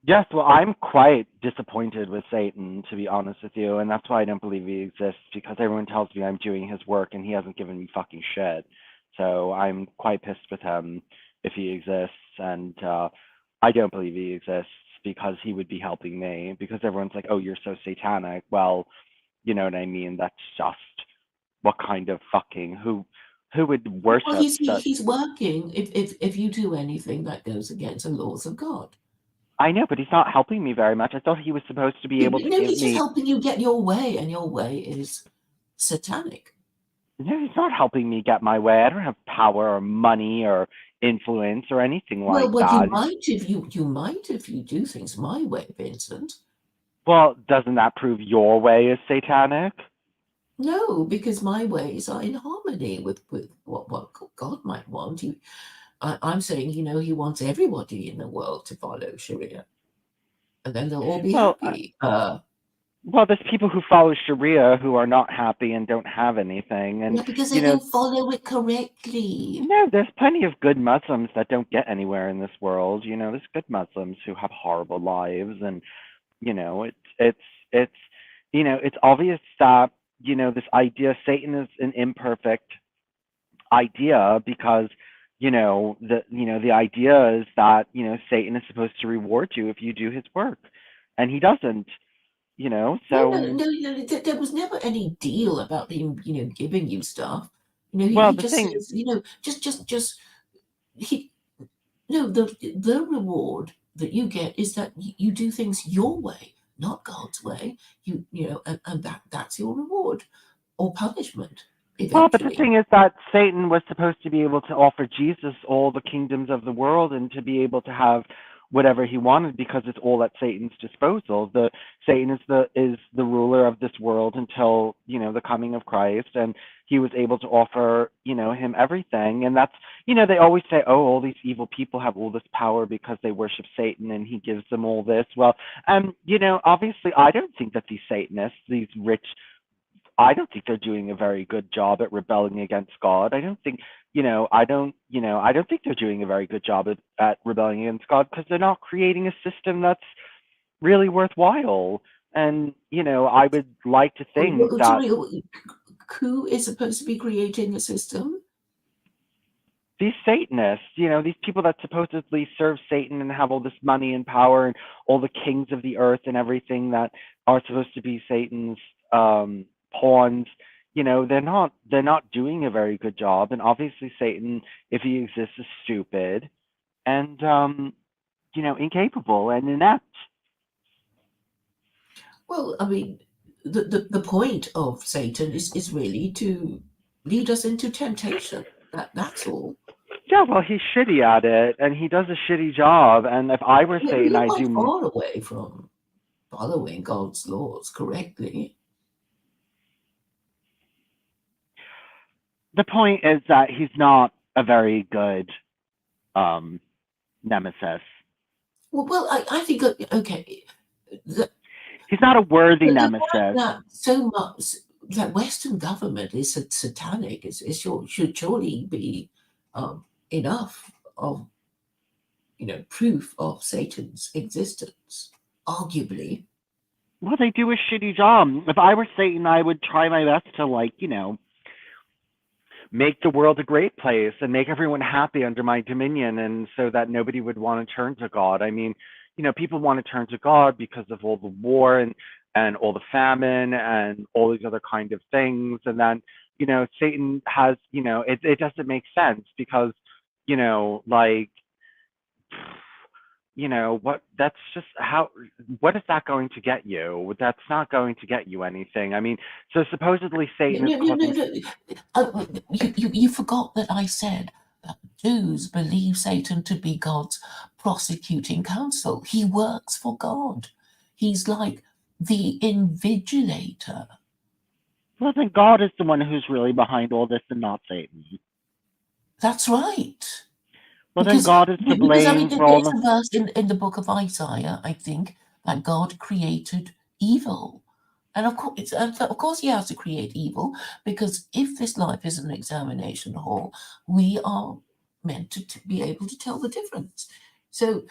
S1: Yes, well, I'm quite disappointed with Satan, to be honest with you, and that's why I don't believe he exists, because everyone tells me I'm doing his work and he hasn't given me fucking shit. So I'm quite pissed with him if he exists, and I don't believe he exists because he would be helping me, because everyone's like, oh, you're so satanic. Well, you know what I mean? That's just what kind of fucking who would
S2: Well,
S1: worship such.
S2: he's working. If you do anything that goes against the laws of God,
S1: I know, but he's not helping me very much. I thought he was supposed to be able to
S2: no,
S1: give
S2: he's just
S1: me.
S2: helping you get your way, and your way is satanic.
S1: No, he's not helping me get my way. I don't have power or money or influence or anything
S2: Well,
S1: like
S2: but
S1: that.
S2: you might if you do things my way, Vincent.
S1: Well, doesn't that prove your way is satanic?
S2: No, because my ways are in harmony with what God might want. I'm saying, he wants everybody in the world to follow Sharia, and then they'll all be
S1: Well,
S2: happy.
S1: well, there's people who follow Sharia who are not happy and don't have anything, and
S2: Yeah, because
S1: you
S2: they
S1: know,
S2: don't follow it correctly.
S1: no, there's plenty of good Muslims that don't get anywhere in this world. There's good Muslims who have horrible lives, and it's it's obvious that this idea Satan is an imperfect idea because the idea is that Satan is supposed to reward you if you do his work, and he doesn't.
S2: No, no,
S1: So,
S2: no, no, there was never any deal about him, giving you stuff.
S1: well,
S2: He
S1: the
S2: just
S1: thing,
S2: says, just he no, the reward that you get is that you do things your way, not God's way. And that's your reward or punishment
S1: well, but the
S2: eventually.
S1: thing is that Satan was supposed to be able to offer Jesus all the kingdoms of the world and to be able to have whatever he wanted because it's all at Satan's disposal. The Satan is the ruler of this world until, the coming of Christ, and he was able to offer, him everything. And that's, they always say, oh, all these evil people have all this power because they worship Satan and he gives them all this. Well, obviously I don't think that these Satanists, these rich, I don't think they're doing a very good job at rebelling against God. I don't think, I don't think they're doing a very good job at rebelling against God because they're not creating a system that's really worthwhile. And, I would like to think that
S2: Sorry, who is supposed to be creating a system?
S1: these Satanists, these people that supposedly serve Satan and have all this money and power and all the kings of the earth and everything that are supposed to be Satan's pawns, they're not doing a very good job. And obviously Satan, if he exists, is stupid and incapable and inept.
S2: Well, I mean, the point of Satan is really to lead us into temptation. That's all.
S1: Yeah, well, he's shitty at it and he does a shitty job. And if I were Satan,
S2: You're
S1: I'd
S2: quite
S1: do.
S2: far away from following God's laws correctly.
S1: The point is that he's not a very good um, nemesis.
S2: Well, I think okay, the,
S1: He's not a worthy
S2: the fact
S1: nemesis.
S2: that so much that Western government is satanic should surely be enough of proof of Satan's existence, arguably.
S1: Well, they do a shitty job. If I were Satan, I would try my best to, like, make the world a great place and make everyone happy under my dominion, and so that nobody would want to turn to God. I mean, people want to turn to God because of all the war and all the famine and all these other kind of things. And then, Satan has, it doesn't make sense because, like, what that's just how what is that going to get you? That's not going to get you anything. I mean, so supposedly
S2: No,
S1: Satan is
S2: no, no, no,
S1: causing.
S2: no. You forgot that I said that Jews believe Satan to be God's prosecuting counsel. He works for God. He's like the invigilator.
S1: Well, then God is the one who's really behind all this and not Satan.
S2: That's right.
S1: Well, then God is to
S2: Because I mean,
S1: blame for all
S2: there's
S1: the.
S2: a verse in the book of Isaiah, I think, that God created evil. And of course, he has to create evil because if this life is an examination hall, we are meant to be able to tell the difference. So,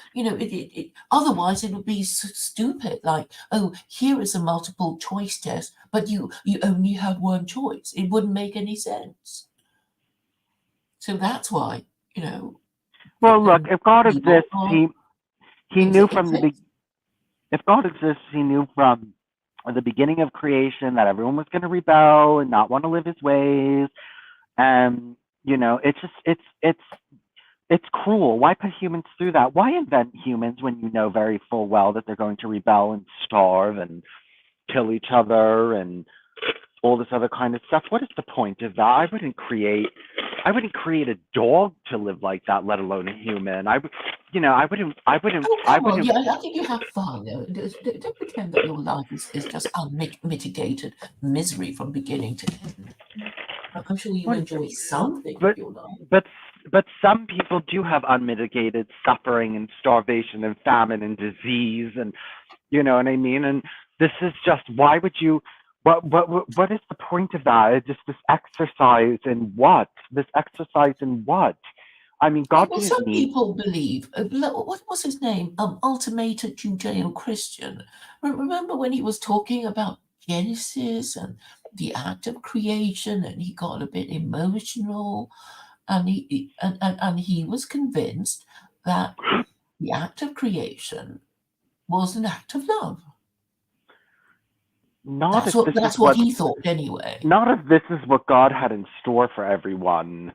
S2: otherwise it would be stupid. Like, oh, here is a multiple choice test, but you only have one choice. It wouldn't make any sense. So that's why, you know,
S1: Well, look, if God
S2: people
S1: exists,
S2: are
S1: he knew from the
S2: exist.
S1: if God exists, he knew from the beginning of creation that everyone was going to rebel and not want to live his ways. And it's just it's cruel. Why put humans through that? Why invent humans when you know very full well that they're going to rebel and starve and kill each other and all this other kind of stuff? What is the point of that? I wouldn't create a dog to live like that, let alone a human. I would, I wouldn't, I wouldn't,
S2: Oh,
S1: I
S2: come on.
S1: wouldn't.
S2: Yeah, I think you have fun. Don't pretend that your life is just unmitigated misery from beginning to end. I'm sure you
S1: What,
S2: enjoy something of
S1: but,
S2: your life.
S1: but, but some people do have unmitigated suffering and starvation and famine and disease, and you know what I mean. And this is just why would you? What is the point of that? It's just this exercise in what? This exercise in what? I mean, God
S2: Well,
S1: didn't
S2: some
S1: need.
S2: people believe, what was his name? Ultimated Judeo-Christian. Remember when he was talking about Genesis and the act of creation, and he got a bit emotional, and he was convinced that the act of creation was an act of love.
S1: Not if this is
S2: That's what
S1: what
S2: he thought anyway.
S1: not if this is what God had in store for everyone.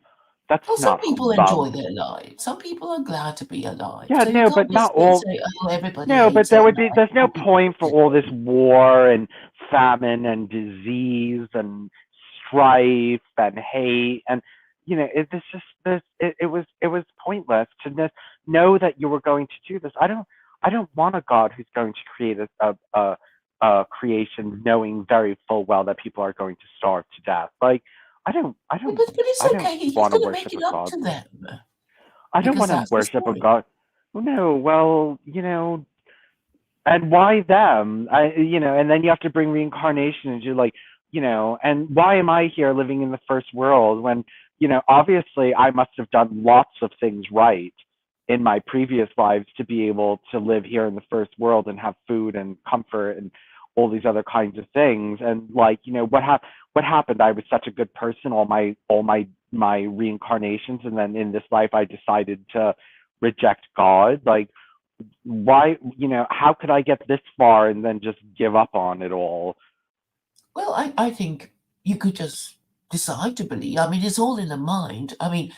S1: That's
S2: Well, some
S1: not
S2: people
S1: love.
S2: enjoy their lives. Some people are glad to be alive.
S1: Yeah,
S2: So you
S1: no,
S2: can't
S1: but not
S2: necessarily
S1: all.
S2: say, "Oh, everybody
S1: No, but
S2: hates their life."
S1: there's no
S2: Some people
S1: point for
S2: do.
S1: all this war and famine and disease and strife and hate and it's just this it was pointless to know that you were going to do this. I don't want a God who's going to create a creation knowing very full well that people are going to starve to death. Like
S2: But it's
S1: I don't
S2: okay. He's
S1: want to
S2: going to make
S1: worship
S2: it
S1: a
S2: up
S1: God.
S2: to them
S1: I don't
S2: because
S1: want to
S2: that's the
S1: worship a
S2: story.
S1: God. No, well, and why them? And then you have to bring reincarnation into like, and why am I here living in the first world when, obviously I must have done lots of things right in my previous lives to be able to live here in the first world and have food and comfort and all these other kinds of things. And like, what happened? I was such a good person all my reincarnations, and then in this life I decided to reject God. Like, why, how could I get this far and then just give up on it all?
S2: Well, I think you could just decide to believe. I mean, it's all in the mind. What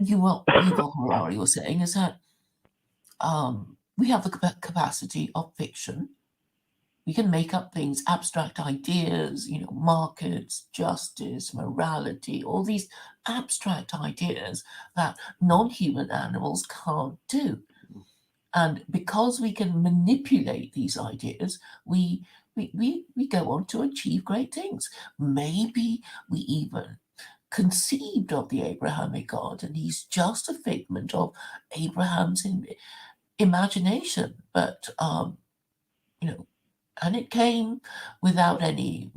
S2: Yuval Harari was saying is that we have the capacity of fiction. We can make up things, abstract ideas, markets, justice, morality, all these abstract ideas that non-human animals can't do. And because we can manipulate these ideas, we go on to achieve great things. Maybe we even conceived of the Abrahamic God, and he's just a figment of Abraham's imagination. But you know, and it came without any,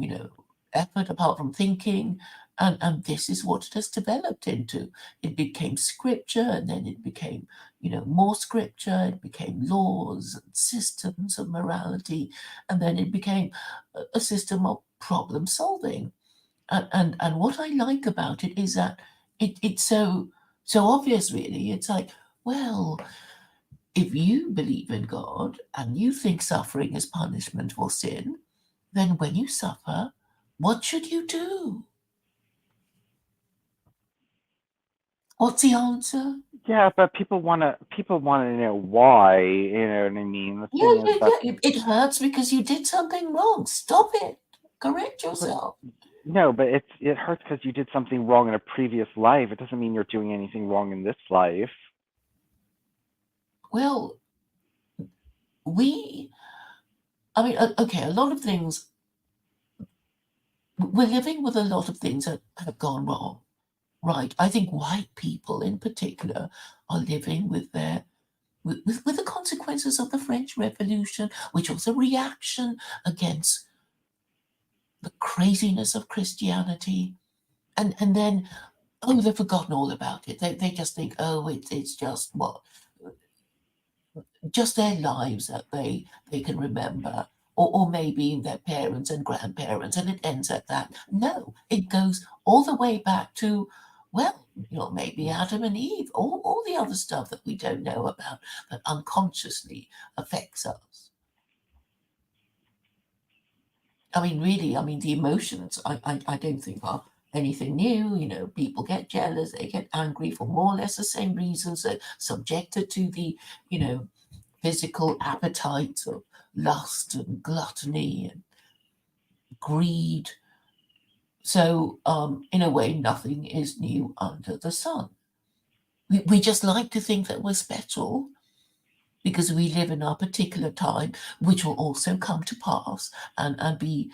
S2: effort apart from thinking. And this is what it has developed into. It became scripture, and then it became, more scripture. It became laws and systems of morality, and then it became a system of problem solving. And what I like about it is that it's so obvious. Really, it's like, well, if you believe in God and you think suffering is punishment for sin, then when you suffer, what should you do? What's the answer?
S1: Yeah, but people want to know why, you know what I mean? The
S2: Yeah,
S1: thing is
S2: yeah,
S1: that,
S2: yeah. It hurts because you did something wrong. Stop it. Correct
S1: but
S2: yourself.
S1: no, but it hurts because you did something wrong in a previous life. It doesn't mean you're doing anything wrong in this life.
S2: Well, we, okay, a lot of things, we're living with a lot of things that have gone wrong, right? I think white people in particular are living with with the consequences of the French Revolution, which was a reaction against the craziness of Christianity. And then, oh, they've forgotten all about it. They just think, oh, it's just what, just their lives that they can remember. Or maybe their parents and grandparents, and it ends at that. No, it goes all the way back to, well, maybe Adam and Eve, all the other stuff that we don't know about that unconsciously affects us. I mean, really, I mean, the emotions, I don't think are anything new. People get jealous, they get angry for more or less the same reasons. They're subjected to the, you know, physical appetites of lust and gluttony and greed. So, in a way, nothing is new under the sun. We just like to think that we're special because we live in our particular time, which will also come to pass and be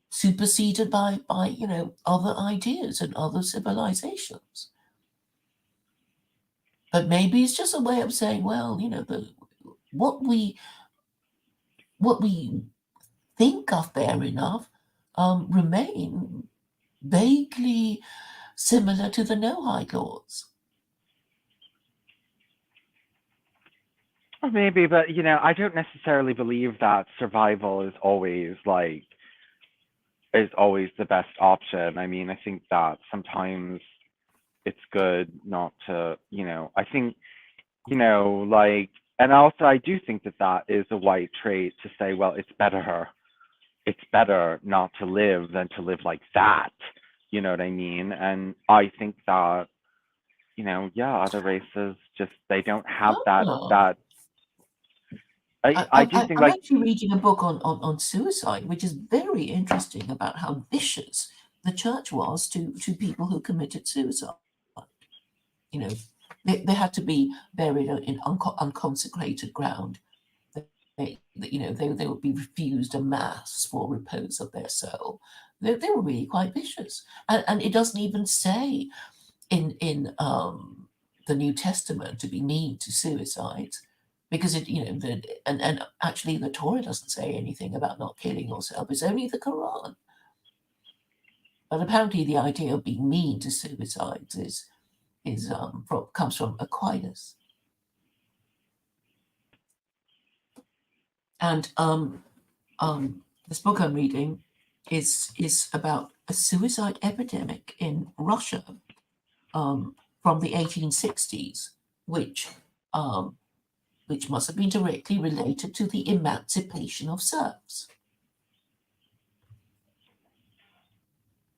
S2: superseded by other ideas and other civilizations. But maybe it's just a way of saying, well, what we what we think are fair enough remain vaguely similar to the no-hide laws.
S1: Or maybe, but I don't necessarily believe that survival is always the best option. I mean, I think that sometimes it's good not to, I think, like And also, I do think that that is a white trait to say, well, it's better not to live than to live like that. You know what I mean? And I think that, yeah, other races just they don't have
S2: Oh.
S1: that. I do think
S2: I'm
S1: like
S2: actually reading a book on suicide, which is very interesting about how vicious the church was to people who committed suicide. You know, they had to be buried in unconsecrated ground. They would be refused a mass for repose of their soul. They were really quite vicious, and it doesn't even say in the New Testament to be mean to suicides, because and actually the Torah doesn't say anything about not killing yourself. It's only the Quran. But apparently, the idea of being mean to suicides comes from Aquinas, and this book I'm reading is about a suicide epidemic in Russia from the 1860s, which um, which must have been directly related to the emancipation of serfs,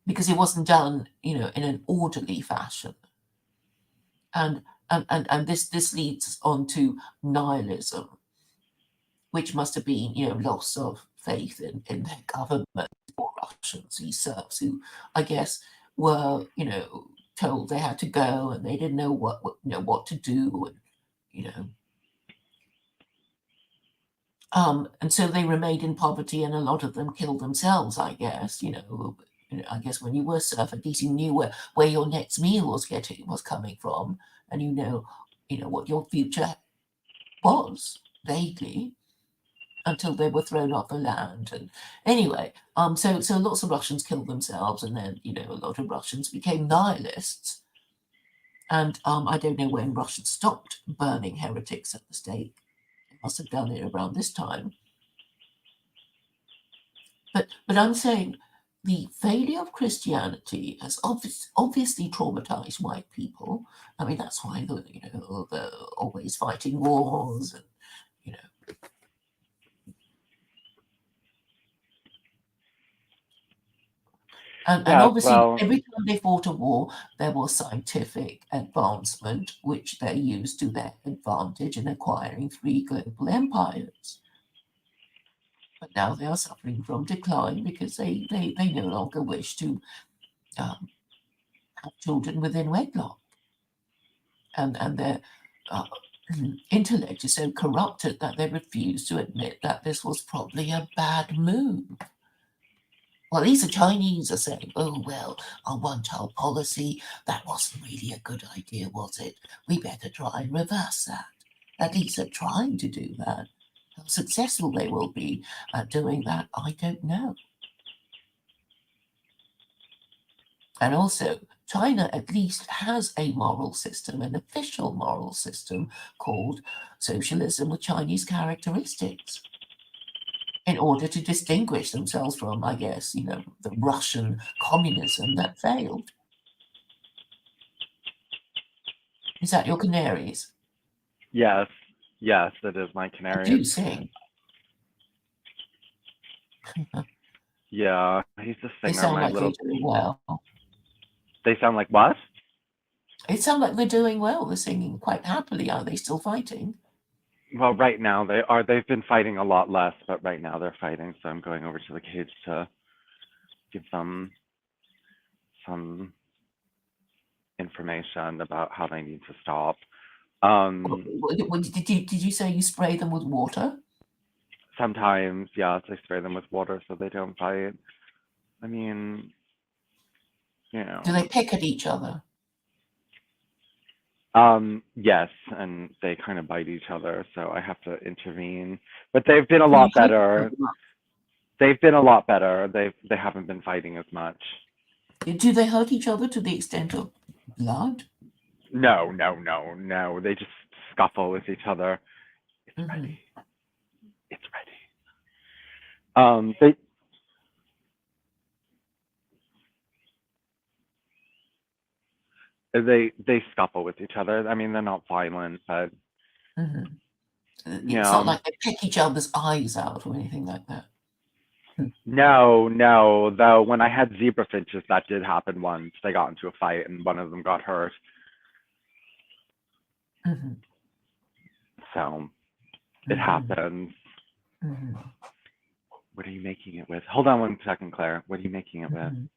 S2: because it wasn't done, in an orderly fashion. And this leads on to nihilism, which must have been, loss of faith in their government for Russians, these serfs who, I guess, were, told they had to go and they didn't know what to do, and you know and so they remained in poverty, and a lot of them killed themselves, I guess. I guess when you were serf, at least you knew where your next meal was coming from, and what your future was vaguely, until they were thrown off the land. And anyway, so lots of Russians killed themselves, and then a lot of Russians became nihilists. And I don't know when Russia stopped burning heretics at the stake. They must have done it around this time. But I'm saying the failure of Christianity has obviously traumatized white people. I mean, that's why they're always fighting wars, and you know, and
S1: yes,
S2: obviously
S1: well,
S2: every time they fought a war, there was scientific advancement which they used to their advantage in acquiring three global empires. But now they are suffering from decline because they no longer wish to um, have children within wedlock. And their uh, intellect is so corrupted that they refuse to admit that this was probably a bad move. Well, these are Chinese are saying, oh, well, our one-child policy, that wasn't really a good idea, was it? We better try and reverse that. At least they're trying to do that. How successful they will be at doing that, I don't know. And also, China at least has a moral system, an official moral system called socialism with Chinese characteristics, in order to distinguish themselves from, I guess, the Russian communism that failed. Is that your canaries?
S1: yes, yes, it is my
S2: They
S1: canaries.
S2: do sing.
S1: Yeah, he's a
S2: They
S1: singer,
S2: sound
S1: my
S2: like they're
S1: little.
S2: doing well.
S1: They sound like what?
S2: It sounds like they're doing well. They're singing quite happily. Are they still fighting?
S1: Well, right now they are. They've been fighting a lot less, but right now they're fighting. So I'm going over to the cage to give them some information about how they need to stop. Um,
S2: Did you say you spray them with water?
S1: Sometimes, yes, I spray them with water so they don't fight. I mean, you
S2: Do
S1: know,
S2: they pick at each other?
S1: yes, and they kind of bite each other, so I have to intervene. But they've been a
S2: Do you
S1: lot
S2: hurt each
S1: better.
S2: other?
S1: They've been a lot better. They haven't been fighting as much.
S2: Do they hurt each other to the extent of blood?
S1: No, no, no, no. They just scuffle with each other. It's
S2: Hmm.
S1: ready. It's ready. They scuffle with each other. I mean, they're not violent, but
S2: Hmm. It's not
S1: Yeah.
S2: like they pick each other's eyes out or anything like that.
S1: No, no. Though when I had zebra finches, that did happen once. They got into a fight and one of them got hurt.
S2: Mhm,
S1: So it
S2: mhm,
S1: happens.
S2: mhm,
S1: What are you making it with? Hold on 1 second, Claire. What are you making it with?
S2: mhm.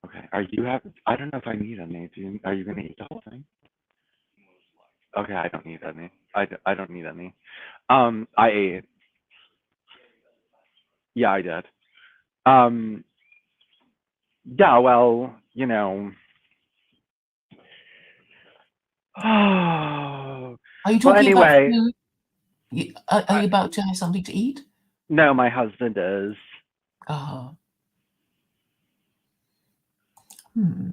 S1: Okay. Are you have? I don't know if I need any. Are you gonna eat the whole thing? Okay, I don't need any. I don't need any. I ate. Yeah, I did. Um, yeah. Well, you know. Oh.
S2: Are you
S1: Well,
S2: talking about
S1: anyway,
S2: food? Are
S1: I,
S2: you about to have something to eat?
S1: no, my husband is.
S2: Ah, hmm.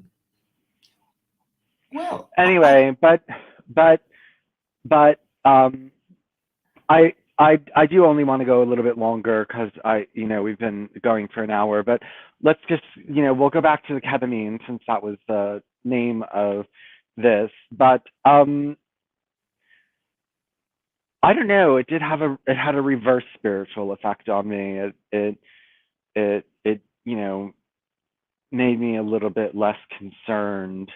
S2: Well,
S1: Anyway, but but I do only want to go a little bit longer because we've been going for an hour, but let's just we'll go back to the ketamine since that was the name of this. But I don't know. It had a reverse spiritual effect on me. It made me a little bit less concerned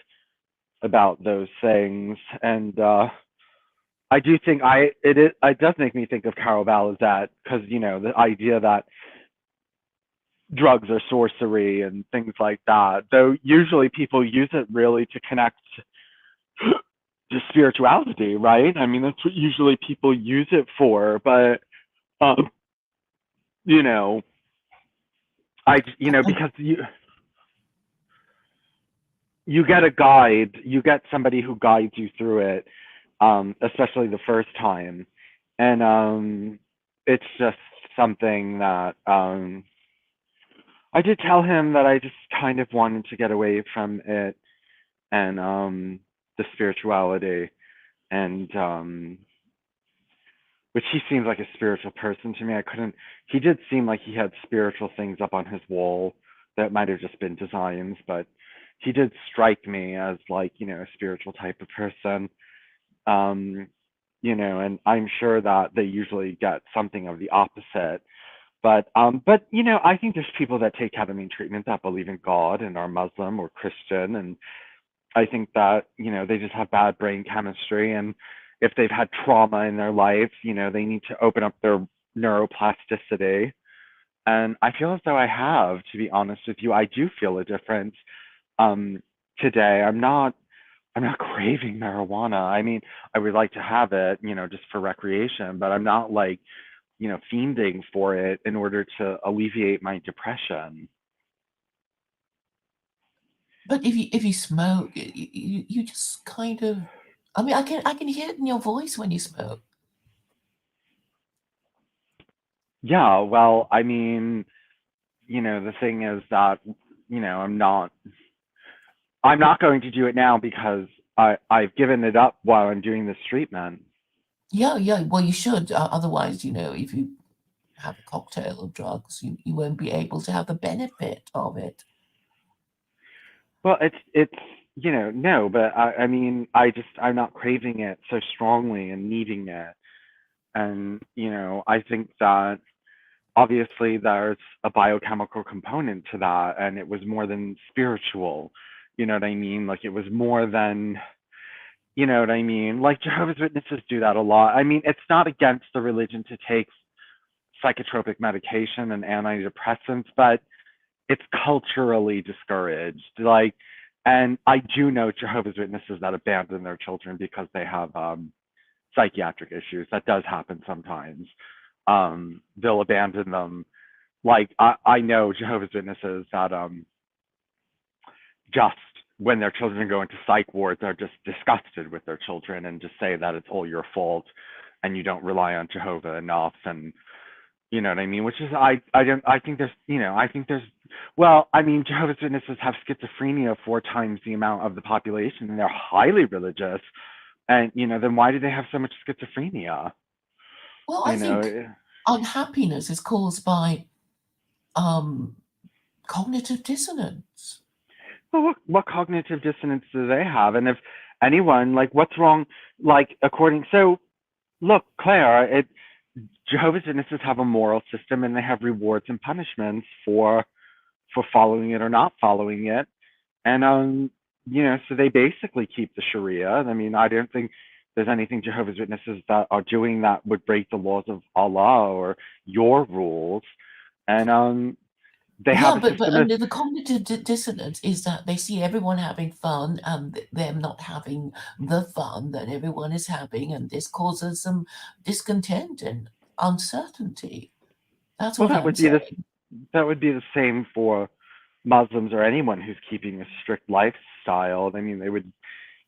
S1: about those things, and I do think it does make me think of Carol Balizat because the idea that drugs are sorcery and things like that. Though usually people use it really to connect to spirituality, right? I mean, that's what usually people use it for. But um, you know,
S2: I,
S1: because you get a guide, you get somebody who guides you through it, especially the first time, and it's just something that I did tell him that I just kind of wanted to get away from it and the spirituality and which he seems like a spiritual person to me. I couldn't. He did seem like he had spiritual things up on his wall that might have just been designs, but he did strike me as like a spiritual type of person. Um, and I'm sure that they usually get something of the opposite. But I think there's people that take ketamine treatment that believe in God and are Muslim or Christian, and I think that, they just have bad brain chemistry. And if they've had trauma in their life, they need to open up their neuroplasticity. And I feel as though I have, to be honest with you, I do feel a difference um, today. I'm not craving marijuana. I mean, I would like to have it, just for recreation, but I'm not like, fiending for it in order to alleviate my depression.
S2: but if you smoke, you just kind of. I mean, I can hear it in your voice when you smoke.
S1: Yeah, well, I mean, the thing is that, I'm not going to do it now because I've given it up while I'm doing this treatment.
S2: Yeah, yeah. Well, you should. Otherwise, if you have a cocktail of drugs, you won't be able to have the benefit of it.
S1: Well, it's no, but I mean I'm not craving it so strongly and needing it. And I think that obviously there's a biochemical component to that, and it was more than spiritual. You know what I mean? Like it was more than you know what I mean? Like Jehovah's Witnesses do that a lot. I mean, it's not against the religion to take psychotropic medication and antidepressants, but it's culturally discouraged. Like, and I do know Jehovah's Witnesses that abandon their children because they have psychiatric issues. That does happen sometimes. They'll abandon them. Like I know Jehovah's Witnesses that just when their children go into psych wards are just disgusted with their children and just say that it's all your fault and you don't rely on Jehovah enough. And you know what I mean? Which is I don't I think there's well, I mean Jehovah's Witnesses have schizophrenia 4 times the amount of the population and they're highly religious. And then why do they have so much schizophrenia?
S2: Well, I
S1: You
S2: think
S1: know,
S2: unhappiness is caused by um, cognitive dissonance.
S1: well, what cognitive dissonance do they have? And if anyone, like, what's wrong? Like, according, so look, Claire, Jehovah's Witnesses have a moral system, and they have rewards and punishments for following it or not following it. And so they basically keep the Sharia. I mean, I don't think there's anything Jehovah's Witnesses that are doing that would break the laws of Allah or your rules. And they have
S2: Yeah,
S1: a
S2: but
S1: system of,
S2: under the cognitive dissonance is that they see everyone having fun and them not having the fun that everyone is having, and this causes some discontent and uncertainty. That's
S1: well,
S2: what I'm
S1: that would be the same for Muslims or anyone who's keeping a strict lifestyle. I mean, they would,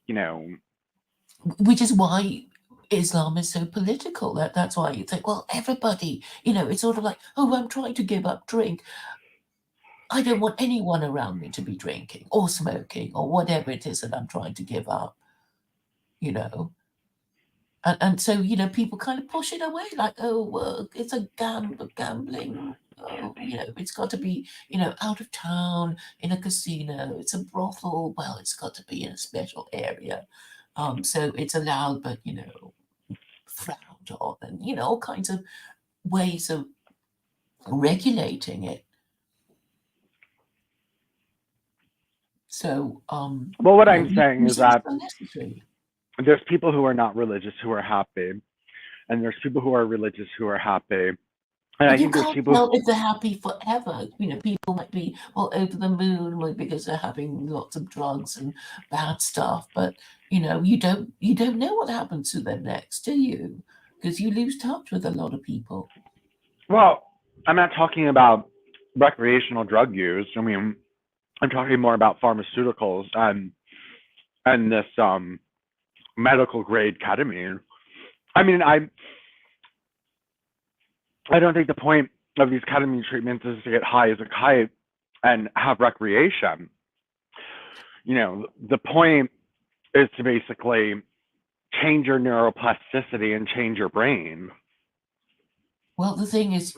S1: you know,
S2: which is why Islam is so political. That's why you think, well, everybody, it's sort of like, oh, I'm trying to give up drink. I don't want anyone around me to be drinking or smoking or whatever it is that I'm trying to give up, you know. And so, people kind of push it away like, oh, well, it's a gambling. Oh, it's got to be, out of town in a casino. It's a brothel. Well, it's got to be in a special area. So it's allowed, but, frowned on, and, all kinds of ways of regulating it. So,
S1: well, what I'm saying is
S2: using is
S1: that
S2: unnecessary.
S1: there's people who are not religious who are happy, and there's people who are religious who are happy. And I
S2: But you
S1: think there's
S2: can't
S1: people,
S2: tell if they're happy forever. People might be over the moon because they're having lots of drugs and bad stuff. But you don't know what happens to them next, do you? Because you lose touch with a lot of people.
S1: well, I'm not talking about recreational drug use. I mean, I'm talking more about pharmaceuticals and this medical grade ketamine. I mean, I don't think the point of these ketamine treatments is to get high as a kite and have recreation. The point is to basically change your neuroplasticity and change your brain.
S2: Well, the thing is,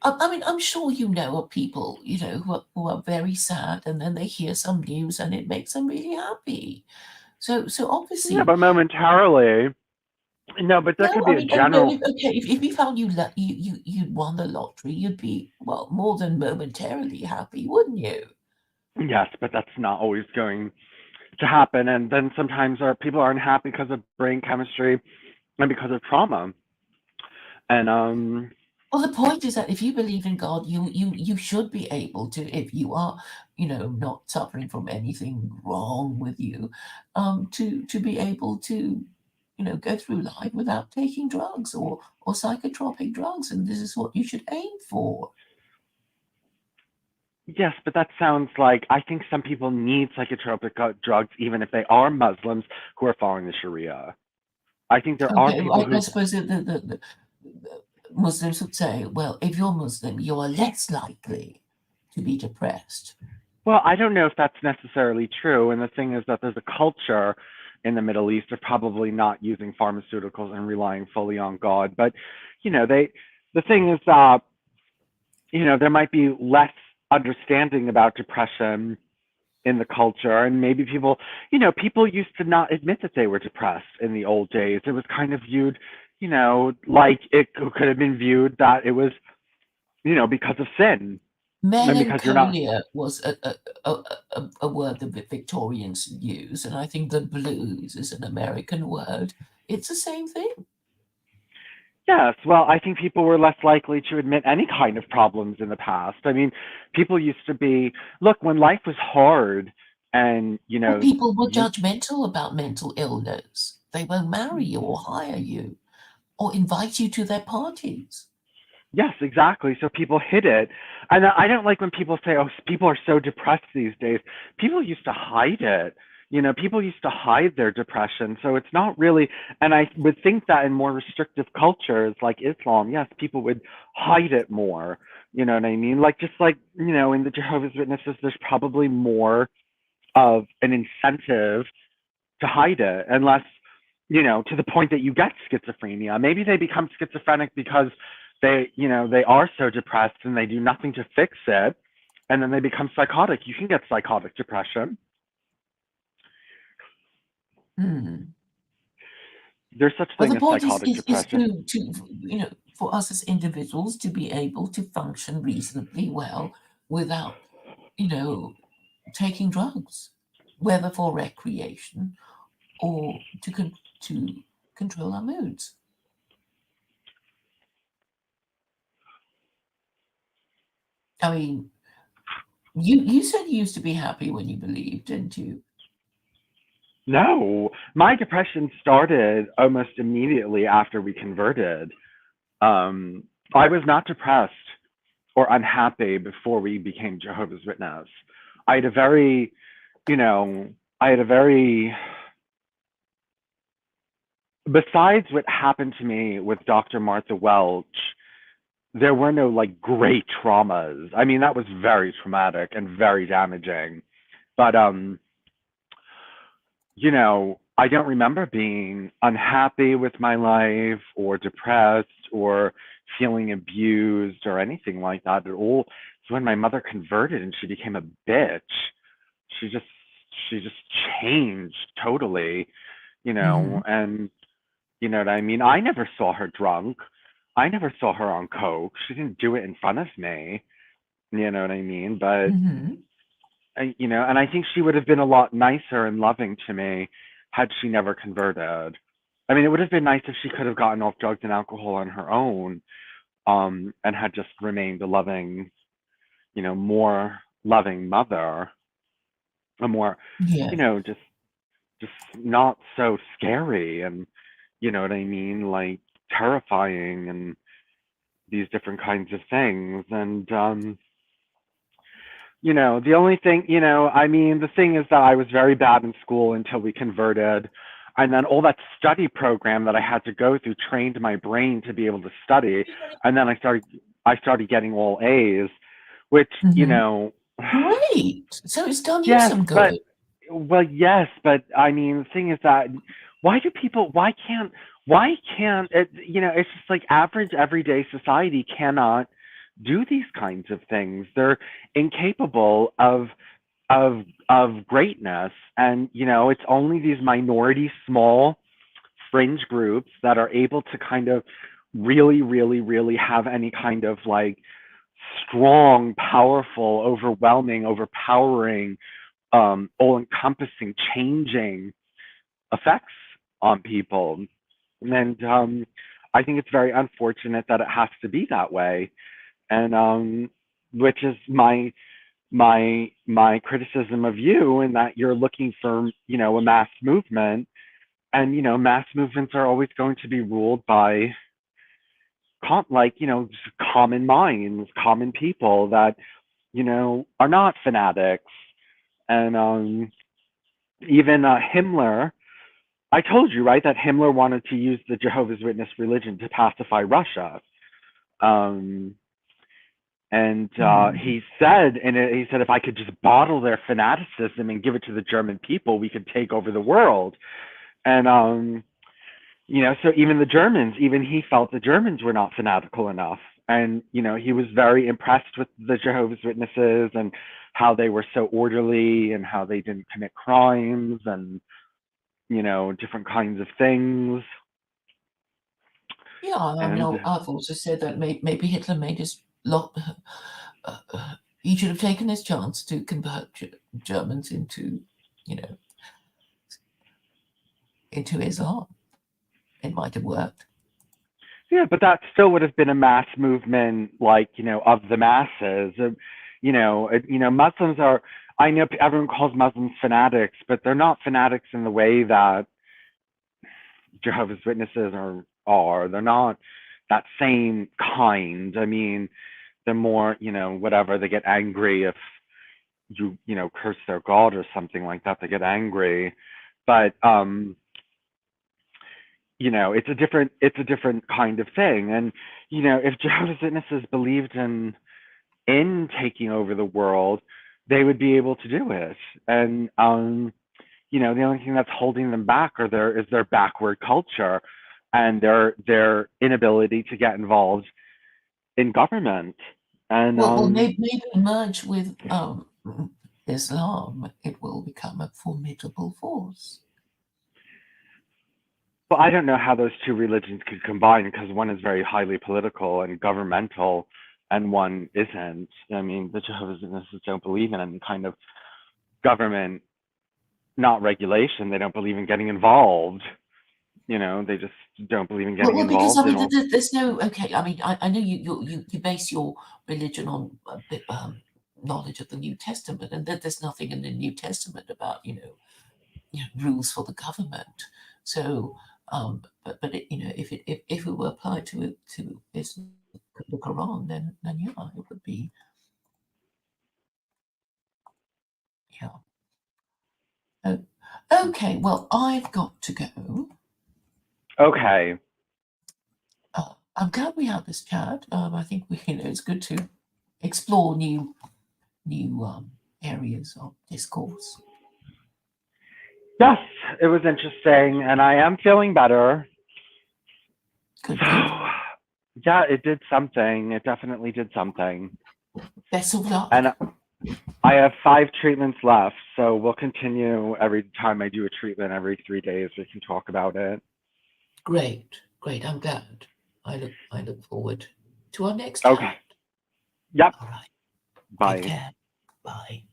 S2: I mean, I'm sure you know of people, who are very sad, and then they hear some news and it makes them really happy. So
S1: Yeah,
S2: obviously,
S1: but momentarily, no, but there
S2: no,
S1: could
S2: I
S1: be a
S2: mean, oh no,
S1: general.
S2: okay, if you found you'd won the lottery, you'd be, well, more than momentarily happy, wouldn't you?
S1: Yes, but that's not always going to happen. And then sometimes people aren't happy because of brain chemistry and because of trauma. And
S2: Well, the point is that if you believe in God, you should be able to, if you are, not suffering from anything wrong with you, to be able to, go through life without taking drugs or psychotropic drugs, and this is what you should aim for.
S1: yes, but that sounds like I think some people need psychotropic drugs even if they are Muslims who are following the Sharia. I think there are
S2: Okay,
S1: people
S2: well, I
S1: who,
S2: suppose the Muslims would say, well, if you're Muslim, you are less likely to be depressed.
S1: well, I don't know if that's necessarily true. And the thing is that there's a culture in the Middle East of probably not using pharmaceuticals and relying fully on God. But, the thing is that, there might be less understanding about depression in the culture. And maybe people used to not admit that they were depressed in the old days. It was kind of viewed, like it could have been viewed that it was, because of sin and because you're not.
S2: Melancholia was a word that the Victorians used, and I think the blues is an American word. It's the same thing.
S1: Yes, well, I think people were less likely to admit any kind of problems in the past. I mean, people used to be, look, when life was hard and,
S2: Or people were
S1: you,
S2: judgmental about mental illness. They won't marry you or hire you or invite you to their parties.
S1: yes, exactly. So people hid it. And I don't like when people say, oh, people are so depressed these days. People used to hide it. People used to hide their depression. So it's not really, and I would think that in more restrictive cultures like Islam, yes, people would hide it more. You know what I mean? Like, just like, in the Jehovah's Witnesses, there's probably more of an incentive to hide it unless, to the point that you get schizophrenia. Maybe they become schizophrenic because they are so depressed and they do nothing to fix it. and then they become psychotic. You can get psychotic depression.
S2: Mm.
S1: There's such
S2: Well,
S1: thing
S2: the
S1: as
S2: point
S1: psychotic
S2: is
S1: depression.
S2: for us as individuals to be able to function reasonably well without, you know, taking drugs, whether for recreation or to control our moods. I mean, you said you used to be happy when you believed, didn't you?
S1: No, my depression started almost immediately after we converted. Um, I was not depressed or unhappy before we became Jehovah's Witness. I had a very, you know, I had a very, besides what happened to me with Dr. Martha Welch, there were no like great traumas. I mean, that was very traumatic and very damaging. But I don't remember being unhappy with my life or depressed or feeling abused or anything like that at all. So when my mother converted and she became a bitch, she just she just changed totally,
S2: Hmm.
S1: and you know what I mean? I never saw her drunk. I never saw her on coke. She didn't do it in front of me. You know what I mean? But
S2: Hmm.
S1: and I think she would have been a lot nicer and loving to me had she never converted. I mean, it would have been nice if she could have gotten off drugs and alcohol on her own, and had just remained a loving, more loving mother, a more,
S2: Yeah.
S1: just not so scary and, you know what I mean, like terrifying and these different kinds of things. And the only thing, I mean, the thing is that I was very bad in school until we converted. And then all that study program that I had to go through trained my brain to be able to study. And then I started getting all A's, which,
S2: Hmm. Great. So it's done you
S1: yes,
S2: some
S1: but
S2: good.
S1: well, yes, but I mean, the thing is that why can't it, it's just like average everyday society cannot do these kinds of things. They're incapable of greatness, and it's only these minority small fringe groups that are able to kind of really really really have any kind of like strong, powerful, overpowering, all encompassing, changing effects on people. And I think it's very unfortunate that it has to be that way. And which is my criticism of you, in that you're looking for, a mass movement. And mass movements are always going to be ruled by just common minds, common people that are not fanatics. And even Himmler, I told you, right, that Himmler wanted to use the Jehovah's Witness religion to pacify Russia. Um, and
S2: Mm.
S1: he said, if I could just bottle their fanaticism and give it to the German people, we could take over the world. And so even the Germans, even he felt the Germans were not fanatical enough. And he was very impressed with the Jehovah's Witnesses and how they were so orderly and how they didn't commit crimes and different kinds of things.
S2: Yeah, I mean,
S1: And
S2: I've also said that maybe Hitler made his lot. He should have taken his chance to convert Germans you know, into Islam. It might have worked.
S1: yeah, but that still would have been a mass movement, like of the masses. Muslims are. I know everyone calls Muslims fanatics, but they're not fanatics in the way that Jehovah's Witnesses are. They're not that same kind. I mean, they're more, whatever. They get angry if you curse their God or something like that. They get angry, but it's a different kind of thing. And if Jehovah's Witnesses believed in taking over the world, they would be able to do it. And the only thing that's holding them back is their backward culture and their inability to get involved in government. And
S2: Well, maybe merge with Islam, it will become a formidable force.
S1: well, I don't know how those two religions could combine because one is very highly political and governmental, and one isn't. I mean, the Jehovah's Witnesses don't believe in any kind of government, not regulation. They don't believe in getting involved. They just don't believe in getting
S2: Well, because
S1: involved
S2: I
S1: in
S2: mean,
S1: all.
S2: there's no okay. I mean, I know you base your religion on a bit knowledge of the New Testament, and that there's nothing in the New Testament about rules for the government. So, but if it were applied to Islam, the Quran, then yeah, it would be yeah. Oh, okay, well, I've got to go.
S1: Okay.
S2: I'm glad we had this chat. I think it's good to explore new areas of discourse.
S1: Yes, it was interesting, and I am feeling better.
S2: Good,
S1: So,
S2: good.
S1: yeah, it did something. It definitely did something.
S2: Best of luck.
S1: And I have 5 treatments left, so we'll continue every time I do a treatment every 3 days. We can talk about it.
S2: Great, great. I'm glad. I look forward to our next
S1: Okay.
S2: chat.
S1: Yep.
S2: All right. Take
S1: Bye.
S2: care. Bye.